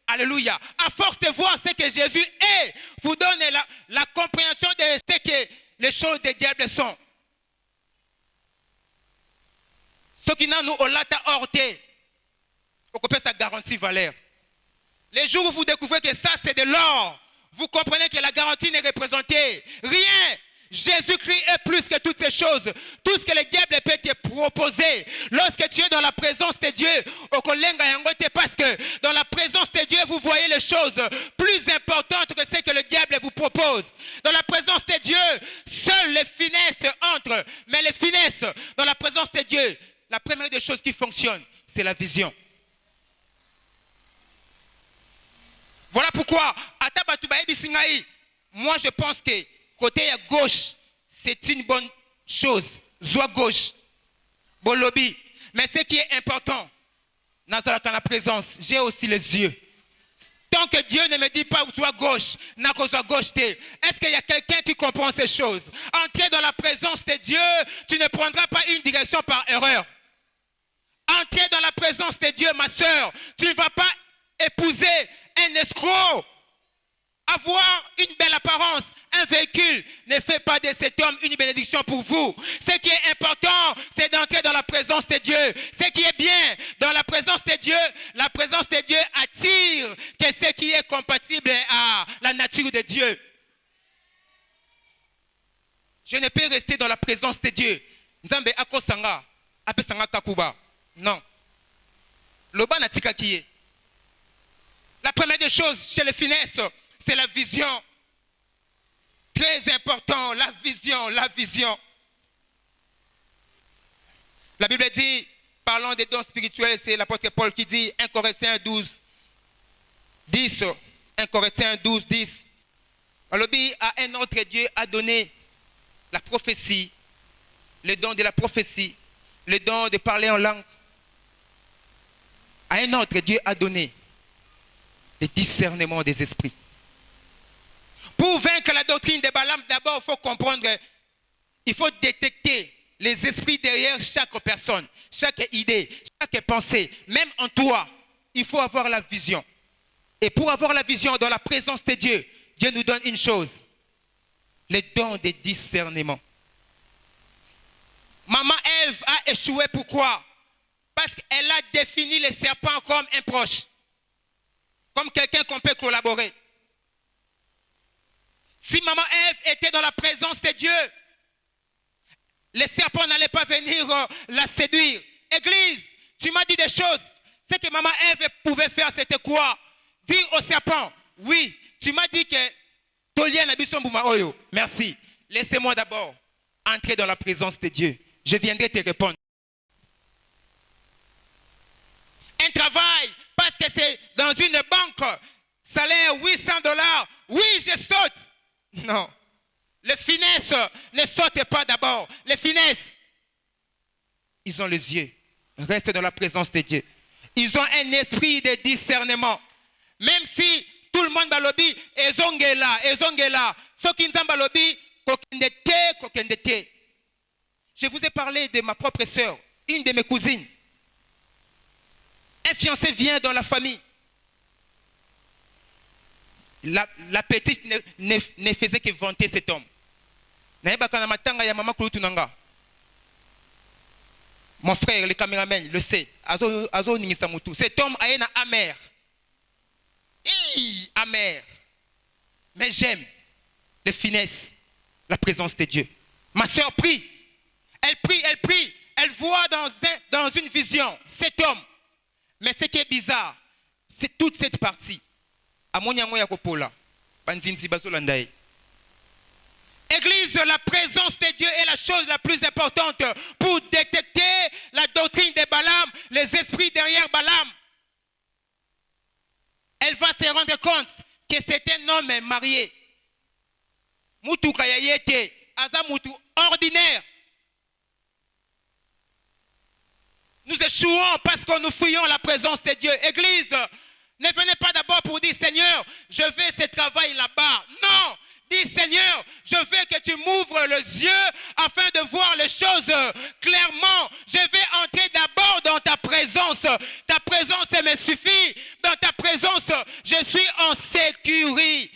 Alléluia. À force de voir ce que Jésus est, vous donne la compréhension de ce que les choses du diable sont. Ce qui n'a nous au lata orte, on peut sa garantie valeur. Les jours où vous découvrez que ça c'est de l'or, vous comprenez que la garantie n'est représentée rien. Jésus-Christ est plus que toutes ces choses. Tout ce que le diable peut te proposer. Lorsque tu es dans la présence de Dieu, parce que dans la présence de Dieu, vous voyez les choses plus importantes que ce que le diable vous propose. Dans la présence de Dieu, seules les finesses entrent. Mais les finesses, dans la présence de Dieu, la première des choses qui fonctionne, c'est la vision. Voilà pourquoi, moi je pense que côté à gauche, c'est une bonne chose. Zoa gauche, bolobi. Mais ce qui est important, dans la présence, j'ai aussi les yeux. Tant que Dieu ne me dit pas zoa gauche, n'a qu'au gauche. Est-ce qu'il y a quelqu'un qui comprend ces choses? Entrer dans la présence de Dieu, tu ne prendras pas une direction par erreur. Entrer dans la présence de Dieu, ma soeur, tu ne vas pas épouser un escroc. Avoir une belle apparence, un véhicule ne fait pas de cet homme une bénédiction pour vous. Ce qui est important, c'est d'entrer dans la présence de Dieu. Ce qui est bien dans la présence de Dieu attire que ce qui est compatible à la nature de Dieu. Je ne peux rester dans la présence de Dieu. Nzambe akosanga, apesanga kakuba. Non. Loba natika kiye. La première des choses chez les finesses, c'est la vision. Très important, la vision, la vision. La Bible dit, parlant des dons spirituels, c'est l'apôtre Paul qui dit, 1 Corinthiens 12, 10. 1 Corinthiens 12, 10. Alors, à un autre Dieu a donné la prophétie, le don de la prophétie, le don de parler en langue. À un autre Dieu a donné le discernement des esprits. Pour vaincre la doctrine de Balaam, d'abord, il faut comprendre Il faut détecter les esprits derrière chaque personne, chaque idée, chaque pensée. Même en toi, il faut avoir la vision. Et pour avoir la vision dans la présence de Dieu, Dieu nous donne une chose, les dons de discernement. Maman Ève a échoué, pourquoi? Parce qu'elle a défini le serpent comme un proche, comme quelqu'un qu'on peut collaborer. Si maman Ève était dans la présence de Dieu, les serpents n'allaient pas venir la séduire. Église, tu m'as dit des choses. Ce que maman Ève pouvait faire, c'était quoi? Dire au serpent, oui, tu m'as dit que Tolien Abisson Bouma Oyo. Merci. Laissez-moi d'abord entrer dans la présence de Dieu. Je viendrai te répondre. Un travail, parce que c'est dans une banque, salaire $800. Oui, je saute. Non. Les finesses ne sautent pas d'abord. Les finesses, ils ont les yeux. Restent dans la présence de Dieu. Ils ont un esprit de discernement. Même si tout le monde va lobby, ezongela. Ceux qui nous lobby, kokendete. Je vous ai parlé de ma propre sœur, une de mes cousines. Un fiancé vient dans la famille. La petite ne faisait que vanter cet homme. Mon frère, le caméraman, le sait. Cet homme a une amère. Amer. Mais j'aime les finesses, la présence de Dieu. Ma soeur prie. Elle prie, elle prie. Elle voit dans une vision cet homme. Mais ce qui est bizarre, c'est toute cette partie. Église, la présence de Dieu est la chose la plus importante pour détecter la doctrine de Balaam, les esprits derrière Balaam. Elle va se rendre compte que c'est un homme marié. Moutou Kayayete, Aza Moutou ordinaire. Nous échouons parce que nous fuyons la présence de Dieu. Église, ne venez pas d'abord pour dire Seigneur, je veux ce travail là-bas. Non, dis Seigneur, je veux que tu m'ouvres les yeux afin de voir les choses clairement. Je vais entrer d'abord dans ta présence. Ta présence me suffit. Dans ta présence, je suis en sécurité.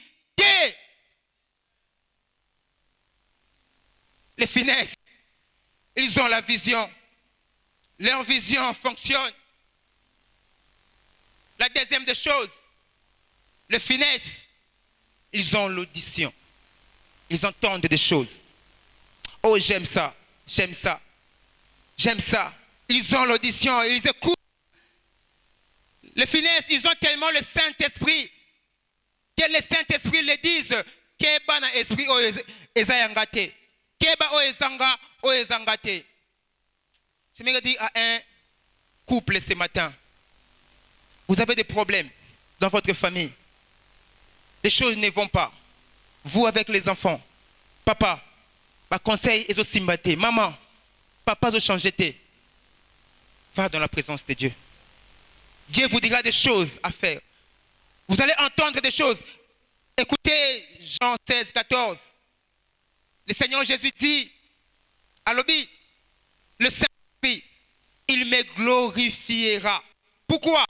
Les finesses, ils ont la vision. Leur vision fonctionne. La deuxième des choses, les finesses, ils ont l'audition. Ils entendent des choses. Oh, j'aime ça, j'aime ça, j'aime ça. Ils ont l'audition, ils écoutent. Les finesses, ils ont tellement le Saint-Esprit que le Saint-Esprit les dise Keba na esprit o ezayangate. Keba o ezanga o ezangate. Je me dis à un couple ce matin, vous avez des problèmes dans votre famille. Les choses ne vont pas. Vous avec les enfants. Papa, ma conseil est aussi mbaté. Maman, papa doit changer. Va dans la présence de Dieu. Dieu vous dira des choses à faire. Vous allez entendre des choses. Écoutez Jean 16, 14. Le Seigneur Jésus dit à l'obéi, le Saint-Esprit, il me glorifiera. Pourquoi?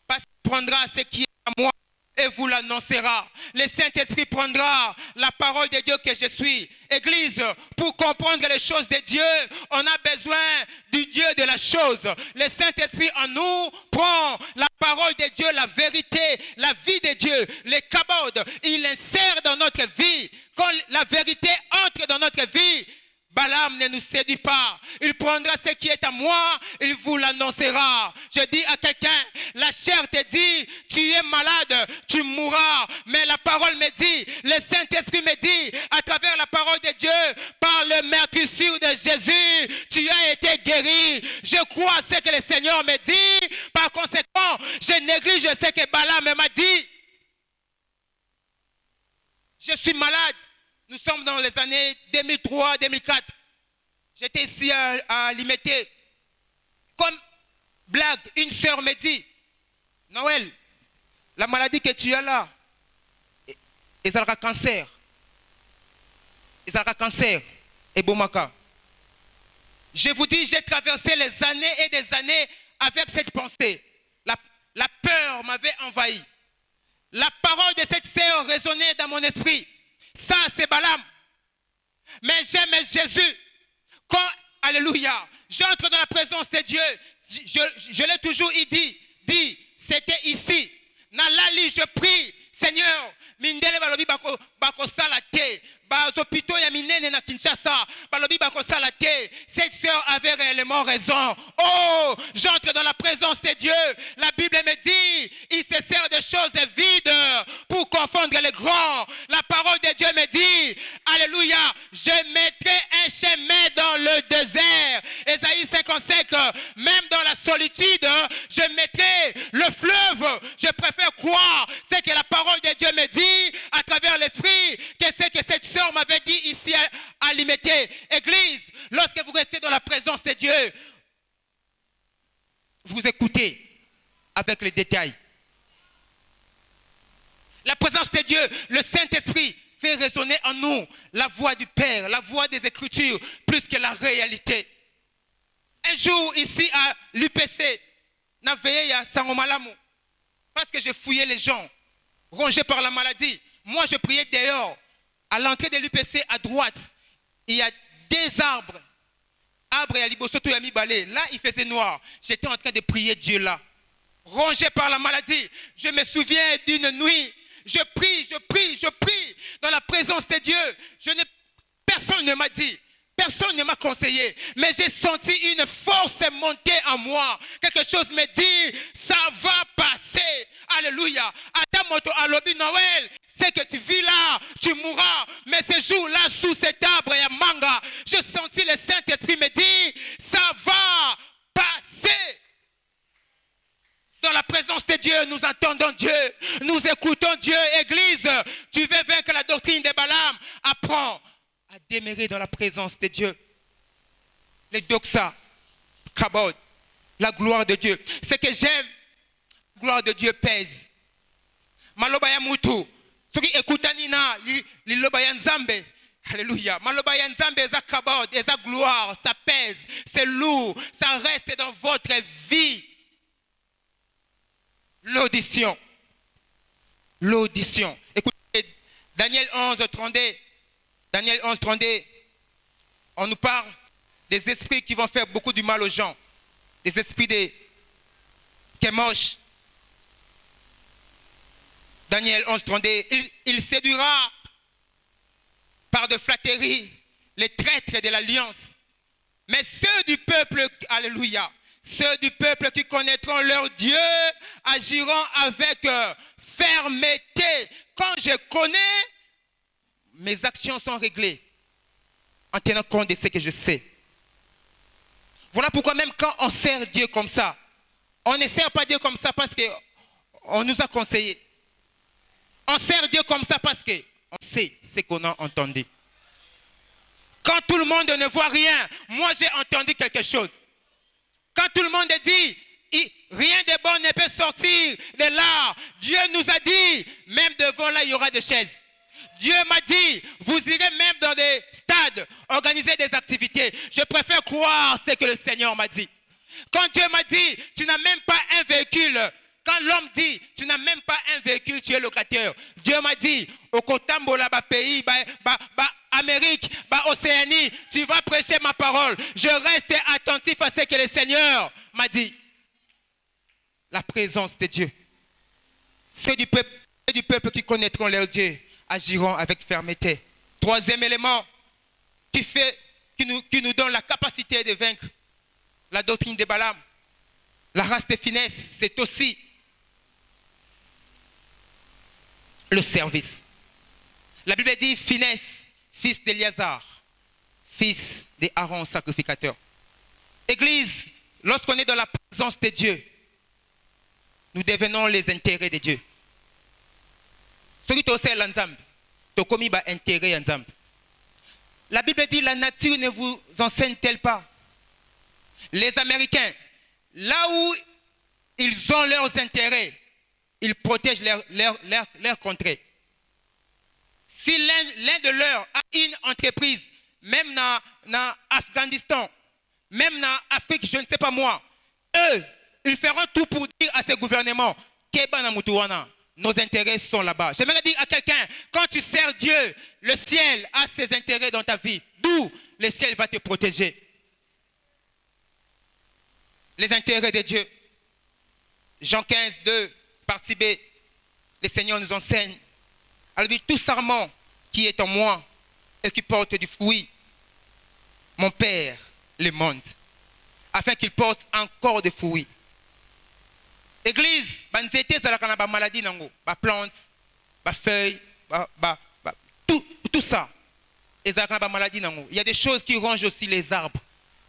Parce qu'il prendra ce qui est à moi et vous l'annoncera. Le Saint-Esprit prendra la parole de Dieu que je suis. Église, pour comprendre les choses de Dieu, on a besoin du Dieu de la chose. Le Saint-Esprit en nous prend la parole de Dieu, la vérité, la vie de Dieu, les kabodes. Il l'insère dans notre vie. Quand la vérité entre dans notre vie, Balaam ne nous séduit pas. Il prendra ce qui est à moi, il vous l'annoncera. Je dis à quelqu'un, la chair te dit, tu es malade, tu mourras. Mais la parole me dit, le Saint-Esprit me dit, à travers la parole de Dieu, par le meurtrissure de Jésus, tu as été guéri. Je crois ce que le Seigneur me dit. Par conséquent, je néglige ce que Balaam m'a dit. Je suis malade. Nous sommes dans les années 2003-2004. J'étais ici à Limité. Comme blague, une sœur me dit, Noël, la maladie que tu as là, ils ont un cancer. Ils ont un cancer. et Bomaka. Je vous dis, j'ai traversé les années et des années avec cette pensée. La peur m'avait envahi. La parole de cette sœur résonnait dans mon esprit. Ça, c'est Balaam. Mais j'aime Jésus. Quand, alléluia, j'entre dans la présence de Dieu, je l'ai toujours dit, c'était ici. Nalali, je prie, Seigneur, mindele balobi bako salate, bazopito ya minene na Kinshasa, balobi bako salate. Cette sœur avait réellement raison. Oh, j'entre dans la présence de Dieu. La Bible me dit, il se sert de choses vides pour confondre les grands. La parole de Dieu me dit, alléluia, je mettrai un chemin dans le désert. Ésaïe 55, même dans la solitude, je mettrai le fleuve. Je préfère croire ce que la parole de Dieu me dit à travers l'esprit que ce que cette sœur m'avait dit ici à Limité. Église, lorsque vous restez dans la présence de Dieu, vous écoutez avec les détails. La présence de Dieu, le Saint-Esprit fait résonner en nous la voix du Père, la voix des Écritures, plus que la réalité. Un jour, ici à l'UPC, n'a veillé à Sangomalamu, parce que je fouillais les gens, rongés par la maladie. Moi, je priais dehors. À l'entrée de l'UPC, à droite, il y a des arbres. Arbre et Alibosoto Yami Balé. Là, il faisait noir. J'étais en train de prier Dieu là. Rongé par la maladie. Je me souviens d'une nuit. Je prie dans la présence de Dieu. Personne ne m'a dit. Personne ne m'a conseillé, mais j'ai senti une force monter en moi. Quelque chose me dit, ça va passer. Alléluia. Adamoto alobi Noël, c'est que tu vis là, tu mourras. Mais ce jour-là, sous cet arbre, il y a manga. Je sentis le Saint-Esprit me dire, ça va passer. Dans la présence de Dieu, nous entendons Dieu, nous écoutons Dieu. Église, tu veux vaincre la doctrine de Balaam, apprends à demeurer dans la présence de Dieu. Les doxa, kabod, la gloire de Dieu. Ce que j'aime, la gloire de Dieu pèse. Maloba ya mutu, soki ekutanina li loba ya nzambe. Alléluia. Maloba ya nzambe eza kabod, eza gloire, ça pèse, c'est lourd, ça reste dans votre vie. L'audition. L'audition. Écoutez, Daniel 11, 32. Daniel 11, 32, on nous parle des esprits qui vont faire beaucoup du mal aux gens. Des esprits qui est moche. Daniel 11, 32, il séduira par de flatteries les traîtres de l'alliance. Mais ceux du peuple, alléluia, ceux du peuple qui connaîtront leur Dieu agiront avec fermeté. Quand je connais, mes actions sont réglées en tenant compte de ce que je sais. Voilà pourquoi même quand on sert Dieu comme ça, on ne sert pas Dieu comme ça parce qu'on nous a conseillé. On sert Dieu comme ça parce qu'on sait ce qu'on a entendu. Quand tout le monde ne voit rien, moi j'ai entendu quelque chose. Quand tout le monde dit, rien de bon ne peut sortir de là, Dieu nous a dit, même devant là, il y aura des chaises. Dieu m'a dit, vous irez même dans des stades, organiser des activités. Je préfère croire ce que le Seigneur m'a dit. Quand Dieu m'a dit, tu n'as même pas un véhicule. Quand l'homme dit, tu n'as même pas un véhicule, tu es locataire. Dieu m'a dit, au Kotambola, pays, Amérique, Océanie, tu vas prêcher ma parole. Je reste attentif à ce que le Seigneur m'a dit. La présence de Dieu. Ceux du peuple qui connaîtront leur Dieu agiront avec fermeté. Troisième élément qui nous donne la capacité de vaincre la doctrine de Balaam, la race de finesse, c'est aussi le service. La Bible dit Finesse, fils d'Éliazar, fils d'Aaron sacrificateur. Église, lorsqu'on est dans la présence de Dieu, nous devenons les intérêts de Dieu. Ce qui est l'ensemble, tu commis intérêt ensemble. La Bible dit la nature ne vous enseigne-t-elle pas? Les Américains, là où ils ont leurs intérêts, ils protègent leur contrée. Si l'un de leurs a une entreprise, même dans Afghanistan, même dans Afrique, je ne sais pas moi, eux, ils feront tout pour dire à ces gouvernements que nos intérêts sont là-bas. J'aimerais dire à quelqu'un, quand tu sers Dieu, le ciel a ses intérêts dans ta vie. D'où le ciel va te protéger. Les intérêts de Dieu. Jean 15, 2, partie B. Le Seigneur nous enseigne. Alors, tout sarment qui est en moi et qui porte du fruit, mon Père le monte, afin qu'il porte encore des fruits. Église, banzete zalaka na ba maladie nango, ba plantes, ba feuilles, tout ça. Et zalaka na ba maladie nango. Il y a des choses qui rongent aussi les arbres.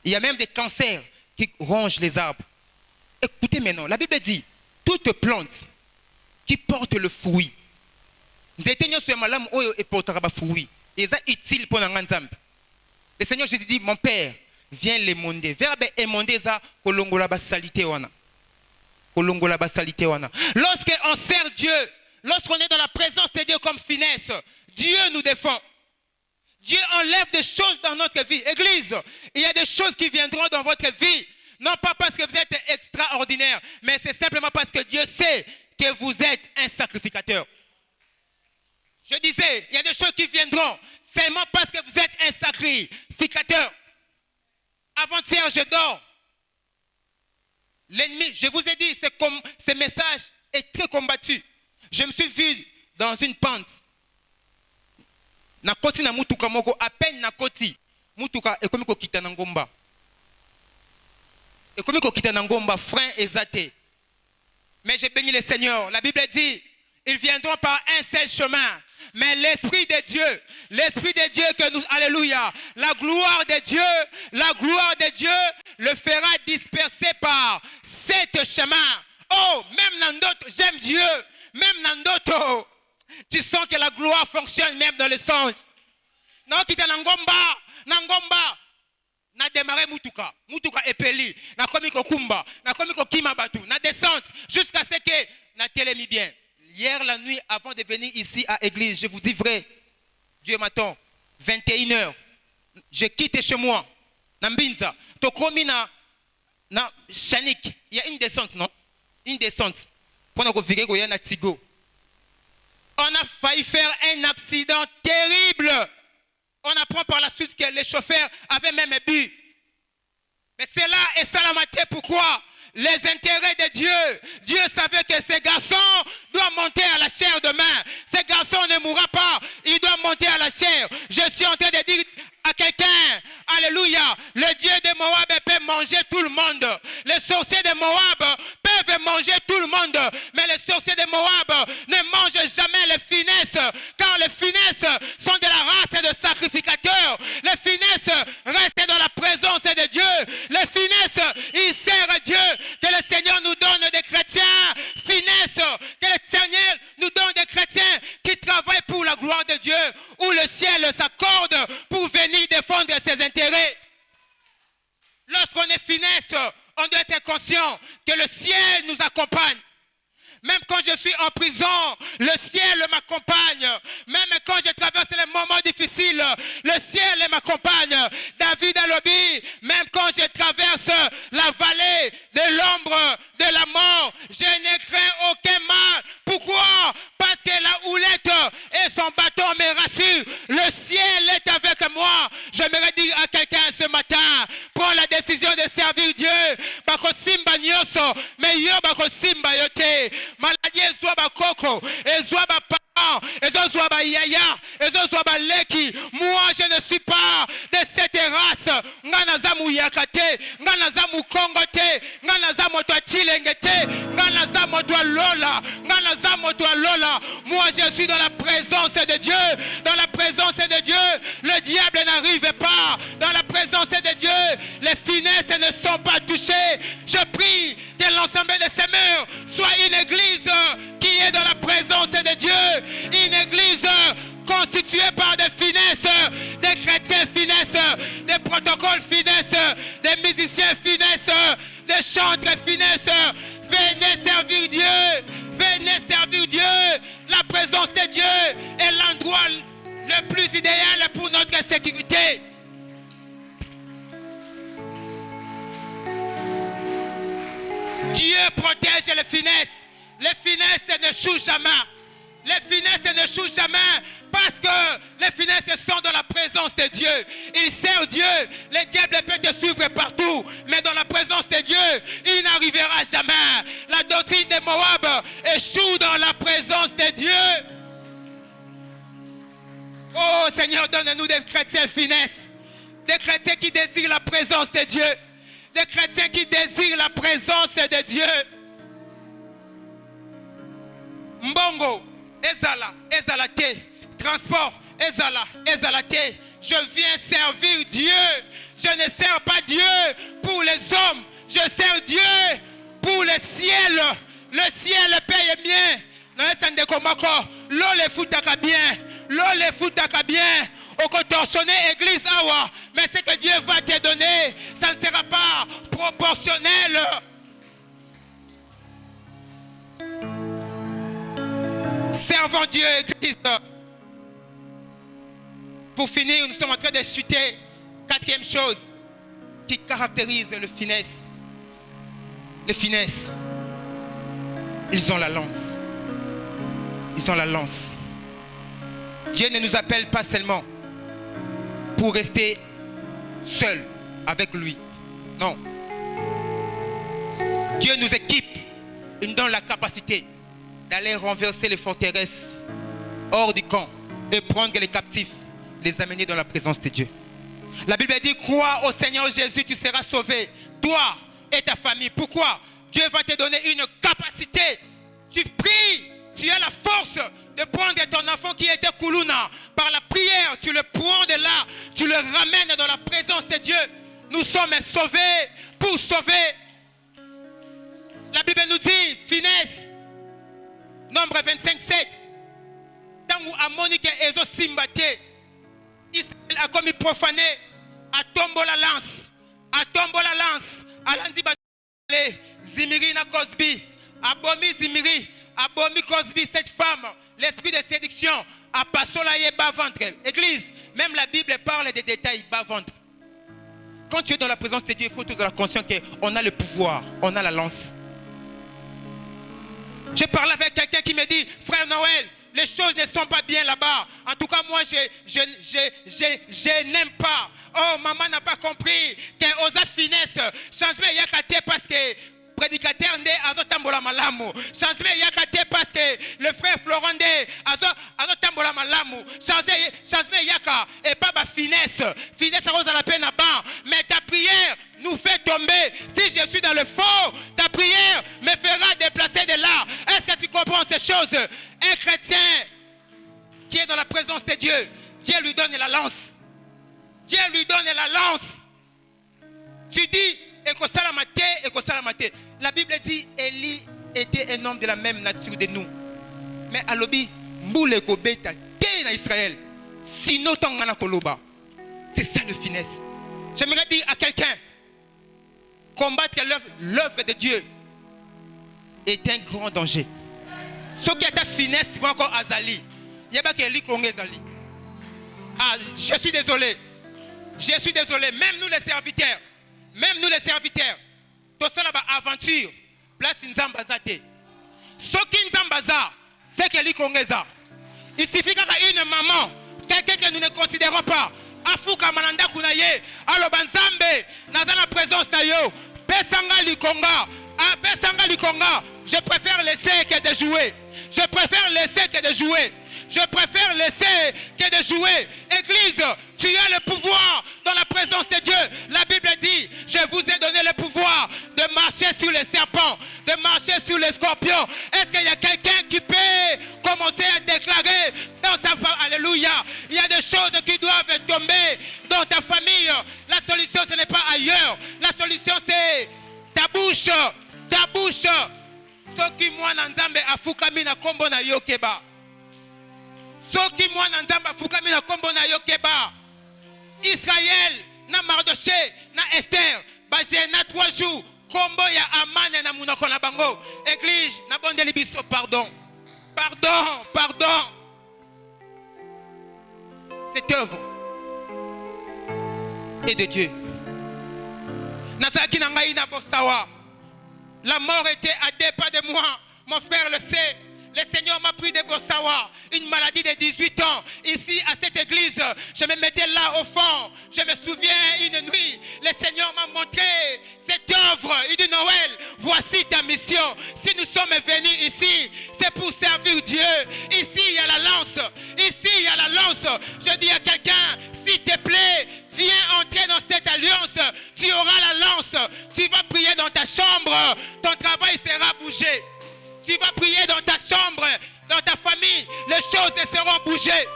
Il y a même des cancers qui rongent les arbres. Écoutez maintenant, la Bible dit, toute plante qui porte le fruit, nzete nyoso ya malamu oyo eportera ba fruit. Et ça utile pour nzambe. Le Seigneur Jésus dit, mon Père, viens les monde. Verbe émonder ça kolongola ba salité wana. Lorsqu'on sert Dieu, lorsqu'on est dans la présence de Dieu comme finesse, Dieu nous défend. Dieu enlève des choses dans notre vie. Église, il y a des choses qui viendront dans votre vie. Non pas parce que vous êtes extraordinaire, mais c'est simplement parce que Dieu sait que vous êtes un sacrificateur. Je disais, il y a des choses qui viendront seulement parce que vous êtes un sacrificateur. Avant-hier, je dors. L'ennemi, je vous ai dit, ce message est très combattu. Je me suis vu dans une pente. Nakoti na mutuka moko, à peine nakoti. Mutuka ekomiko kita na ngomba. Ekomiko kita na ngomba, frein exaté. Mais j'ai béni le Seigneur. La Bible dit, ils viendront par un seul chemin. Mais l'Esprit de Dieu que nous, alléluia, la gloire de Dieu le fera disperser par sept chemins. Oh, même dans d'autres, j'aime Dieu, même dans d'autres, tu sens que la gloire fonctionne même dans les songes. Non, qui t'a Nangomba, na démarré mutuka epeli, na komi kokumba, na komi kokima batu, na descente, jusqu'à ce que na télémi bien. Hier, la nuit, avant de venir ici à l'église, je vous dis vrai, Dieu m'attend, 21h, je quitte chez moi, Nambinza, Tokomi na Chanik, il y a une descente, non? Une descente. On a failli faire un accident terrible. On apprend par la suite que les chauffeurs avaient même bu. Mais c'est là et salamaté pourquoi les intérêts de Dieu. Dieu savait que ces garçons doivent monter à la chair demain. Ces garçons ne mourront pas. Ils doivent monter à la chair. Je suis en train de dire à quelqu'un, alléluia, le Dieu de Moab peut manger tout le monde. Les sorciers de Moab peuvent manger tout le monde. Mais les sorciers de Moab ne mangent jamais les finesses. Car les finesses sont de la race de sacrificateurs. Les finesses restent dans la présence de Dieu. Les finesses, ils servent Dieu. Que le Seigneur nous donne des chrétiens finesses. Que le Seigneur nous donne des chrétiens qui travaillent pour la gloire de Dieu. Où le ciel s'accorde pour venir défendre ses intérêts. Lorsqu'on est finesse, on doit être conscient que le ciel nous accompagne. Même quand je suis en prison, le ciel m'accompagne. Même quand je traverse les moments difficiles, le ciel m'accompagne. David a lobby, même quand je traverse la vallée de l'ombre de la mort, je ne crains aucun mal. Pourquoi? Parce que la houlette et son bâton me rassurent. Le ciel est avec moi. J'aimerais dire à quelqu'un ce matin, prends la décision de servir Dieu. Bako simba nyoso, mais yo bako simba yote. Maladie ezwa bakoko, ezwa baparents, ezwa bayaya, ezwa baleki. Moi je ne suis pas de cette race. Ngana zamu yakate, ngana zamu kongote, ngana zamu to chilengete, ngana zamu to lola, ngana zamu to lola. Moi je suis dans la présence de Dieu. Dans la présence de Dieu, le diable n'arrive pas. Dans la présence de Dieu, les finesses ne sont pas touchées. Je prie que l'ensemble de ces murs soit une église qui est dans la présence de Dieu. Une église constituée par des finesses, des chrétiens finesses, des protocoles finesses, des musiciens finesses, des chantres finesses. Venez servir Dieu. Venez servir Dieu. La présence de Dieu est l'endroit le plus idéal pour notre sécurité. Dieu protège les finesses. Les finesses n'échouent jamais. Les finesses n'échouent jamais parce que les finesses sont dans la présence de Dieu. Il sert Dieu. Le diable peut te suivre partout, mais dans la présence de Dieu, il n'arrivera jamais. La doctrine de Moab échoue dans la présence de Dieu. Oh Seigneur, donne-nous des chrétiens finesses. Des chrétiens qui désirent la présence de Dieu. Des chrétiens qui désirent la présence de Dieu. Mbongo, ezala, ezala te. Transport, ezala, ezala te. Je viens servir Dieu. Je ne sers pas Dieu pour les hommes. Je sers Dieu pour le ciel. Le ciel paye bien. L'eau les foutaka bien. L'eau les foutaka bien. Au contorsionner église awa. Mais ce que Dieu va te donner, ça ne sera pas proportionnel. Servons Dieu, église. Pour finir, nous sommes en train de chuter. Quatrième chose qui caractérise le finesse. Les finesses. Ils ont la lance. Ils ont la lance. Dieu ne nous appelle pas seulement pour rester seul avec lui. Non. Dieu nous équipe. Il nous donne la capacité d'aller renverser les forteresses hors du camp et prendre les captifs, les amener dans la présence de Dieu. La Bible dit, crois au Seigneur Jésus, tu seras sauvé, toi et ta famille. Pourquoi? Dieu va te donner une capacité. Tu pries, tu as la force de prendre ton enfant qui était Koulouna. Par la prière, tu le prends de là, tu le ramènes dans la présence de Dieu. Nous sommes sauvés pour sauver. La Bible nous dit, finesse, Nombre 25, 7. Tangu amonike ezo simbate. Israël a commis profané. A tombo la lance. A tombo la lance. Alanzi batale. Zimiri na Cosby. Abomi Zimiri. Abomi Cosby, cette femme. L'esprit de séduction. A pasola ye bas ventre. Église, même la Bible parle des détails bas ventre. Quand tu es dans la présence de Dieu, il faut tous avoir conscience qu'on a le pouvoir. On a la lance. J'ai parlé avec quelqu'un qui me dit, frère Noël, les choses ne sont pas bien là-bas. En tout cas, moi, je n'aime pas. Oh, maman n'a pas compris que osa finesse, changement yakate parce que prédicateur ndé azotambola malamu. Changement yakate parce que le frère Florent ndé azotambola malamu. Changement yaka et pas ma finesse. Finesse à la peine à bas. Mais ta prière nous fait tomber. Si je suis dans le faux, ta prière me fera déplacer de là. Est-ce que tu comprends ces choses? Un chrétien qui est dans la présence de Dieu, Dieu lui donne la lance. Dieu lui donne la lance. Tu dis, Ekosalamate. La Bible dit, Élie était un homme de la même nature de nous. Mais alobi, Mboule Gobeta, t'es en Israël. Sinon, t'en koloba. C'est ça le finesse. J'aimerais dire à quelqu'un, combattre l'œuvre de Dieu est un grand danger. Ce qui est ta finesse, c'est encore Azali. Il y a pas qu'Eli Kongé Azali. Ah, je suis désolé. Je suis désolé. Même nous les serviteurs. Tout ça là-bas, aventure. Place Nzambazate. Ce qui Nzambaza, c'est qu'Eli Kongeza. Il suffit qu'une maman, quelqu'un que nous ne considérons pas, Afuka Malanda Kunaye, alors Banzambe, dans la présence d'Ayo, Pesanga Likonga, Pesanga Likonga, je préfère laisser que de jouer. Je préfère laisser que de jouer. Je préfère laisser que de jouer. Église, tu as le pouvoir dans la présence de Dieu. La Bible dit, je vous ai donné le pouvoir de marcher sur les serpents, de marcher sur les scorpions. Est-ce qu'il y a quelqu'un qui peut commencer à déclarer dans sa famille? Alléluia. Il y a des choses qui doivent tomber dans ta famille. La solution, ce n'est pas ailleurs. La solution, c'est ta bouche. Ta bouche. Soki mwana nzambe afukami na kombo na yokeba. Soki mwana nzambe afukami na kombo na yokeba. Israël na Mardoché na Esther basé na 3 jours kombo ya amane na munoko na bango. Église na bondeli biso pardon. Pardon. Cette œuvre est de Dieu. Nazaki na ngai na bosawa. La mort était à 2 pas de moi. Mon frère le sait. Le Seigneur m'a pris de Bossawa, une maladie de 18 ans. Ici, à cette église, je me mettais là au fond. Je me souviens une nuit, le Seigneur m'a montré cette œuvre. Il dit, Noël, voici ta mission. Si nous sommes venus ici, c'est pour servir Dieu. Ici, il y a la lance. Ici, il y a la lance. Je dis à quelqu'un, s'il te plaît, viens entrer dans cette alliance. Tu auras la lance. Tu vas prier dans ta chambre. Ton travail sera bougé. Tu vas prier dans ta chambre, dans ta famille, les choses seront bougées.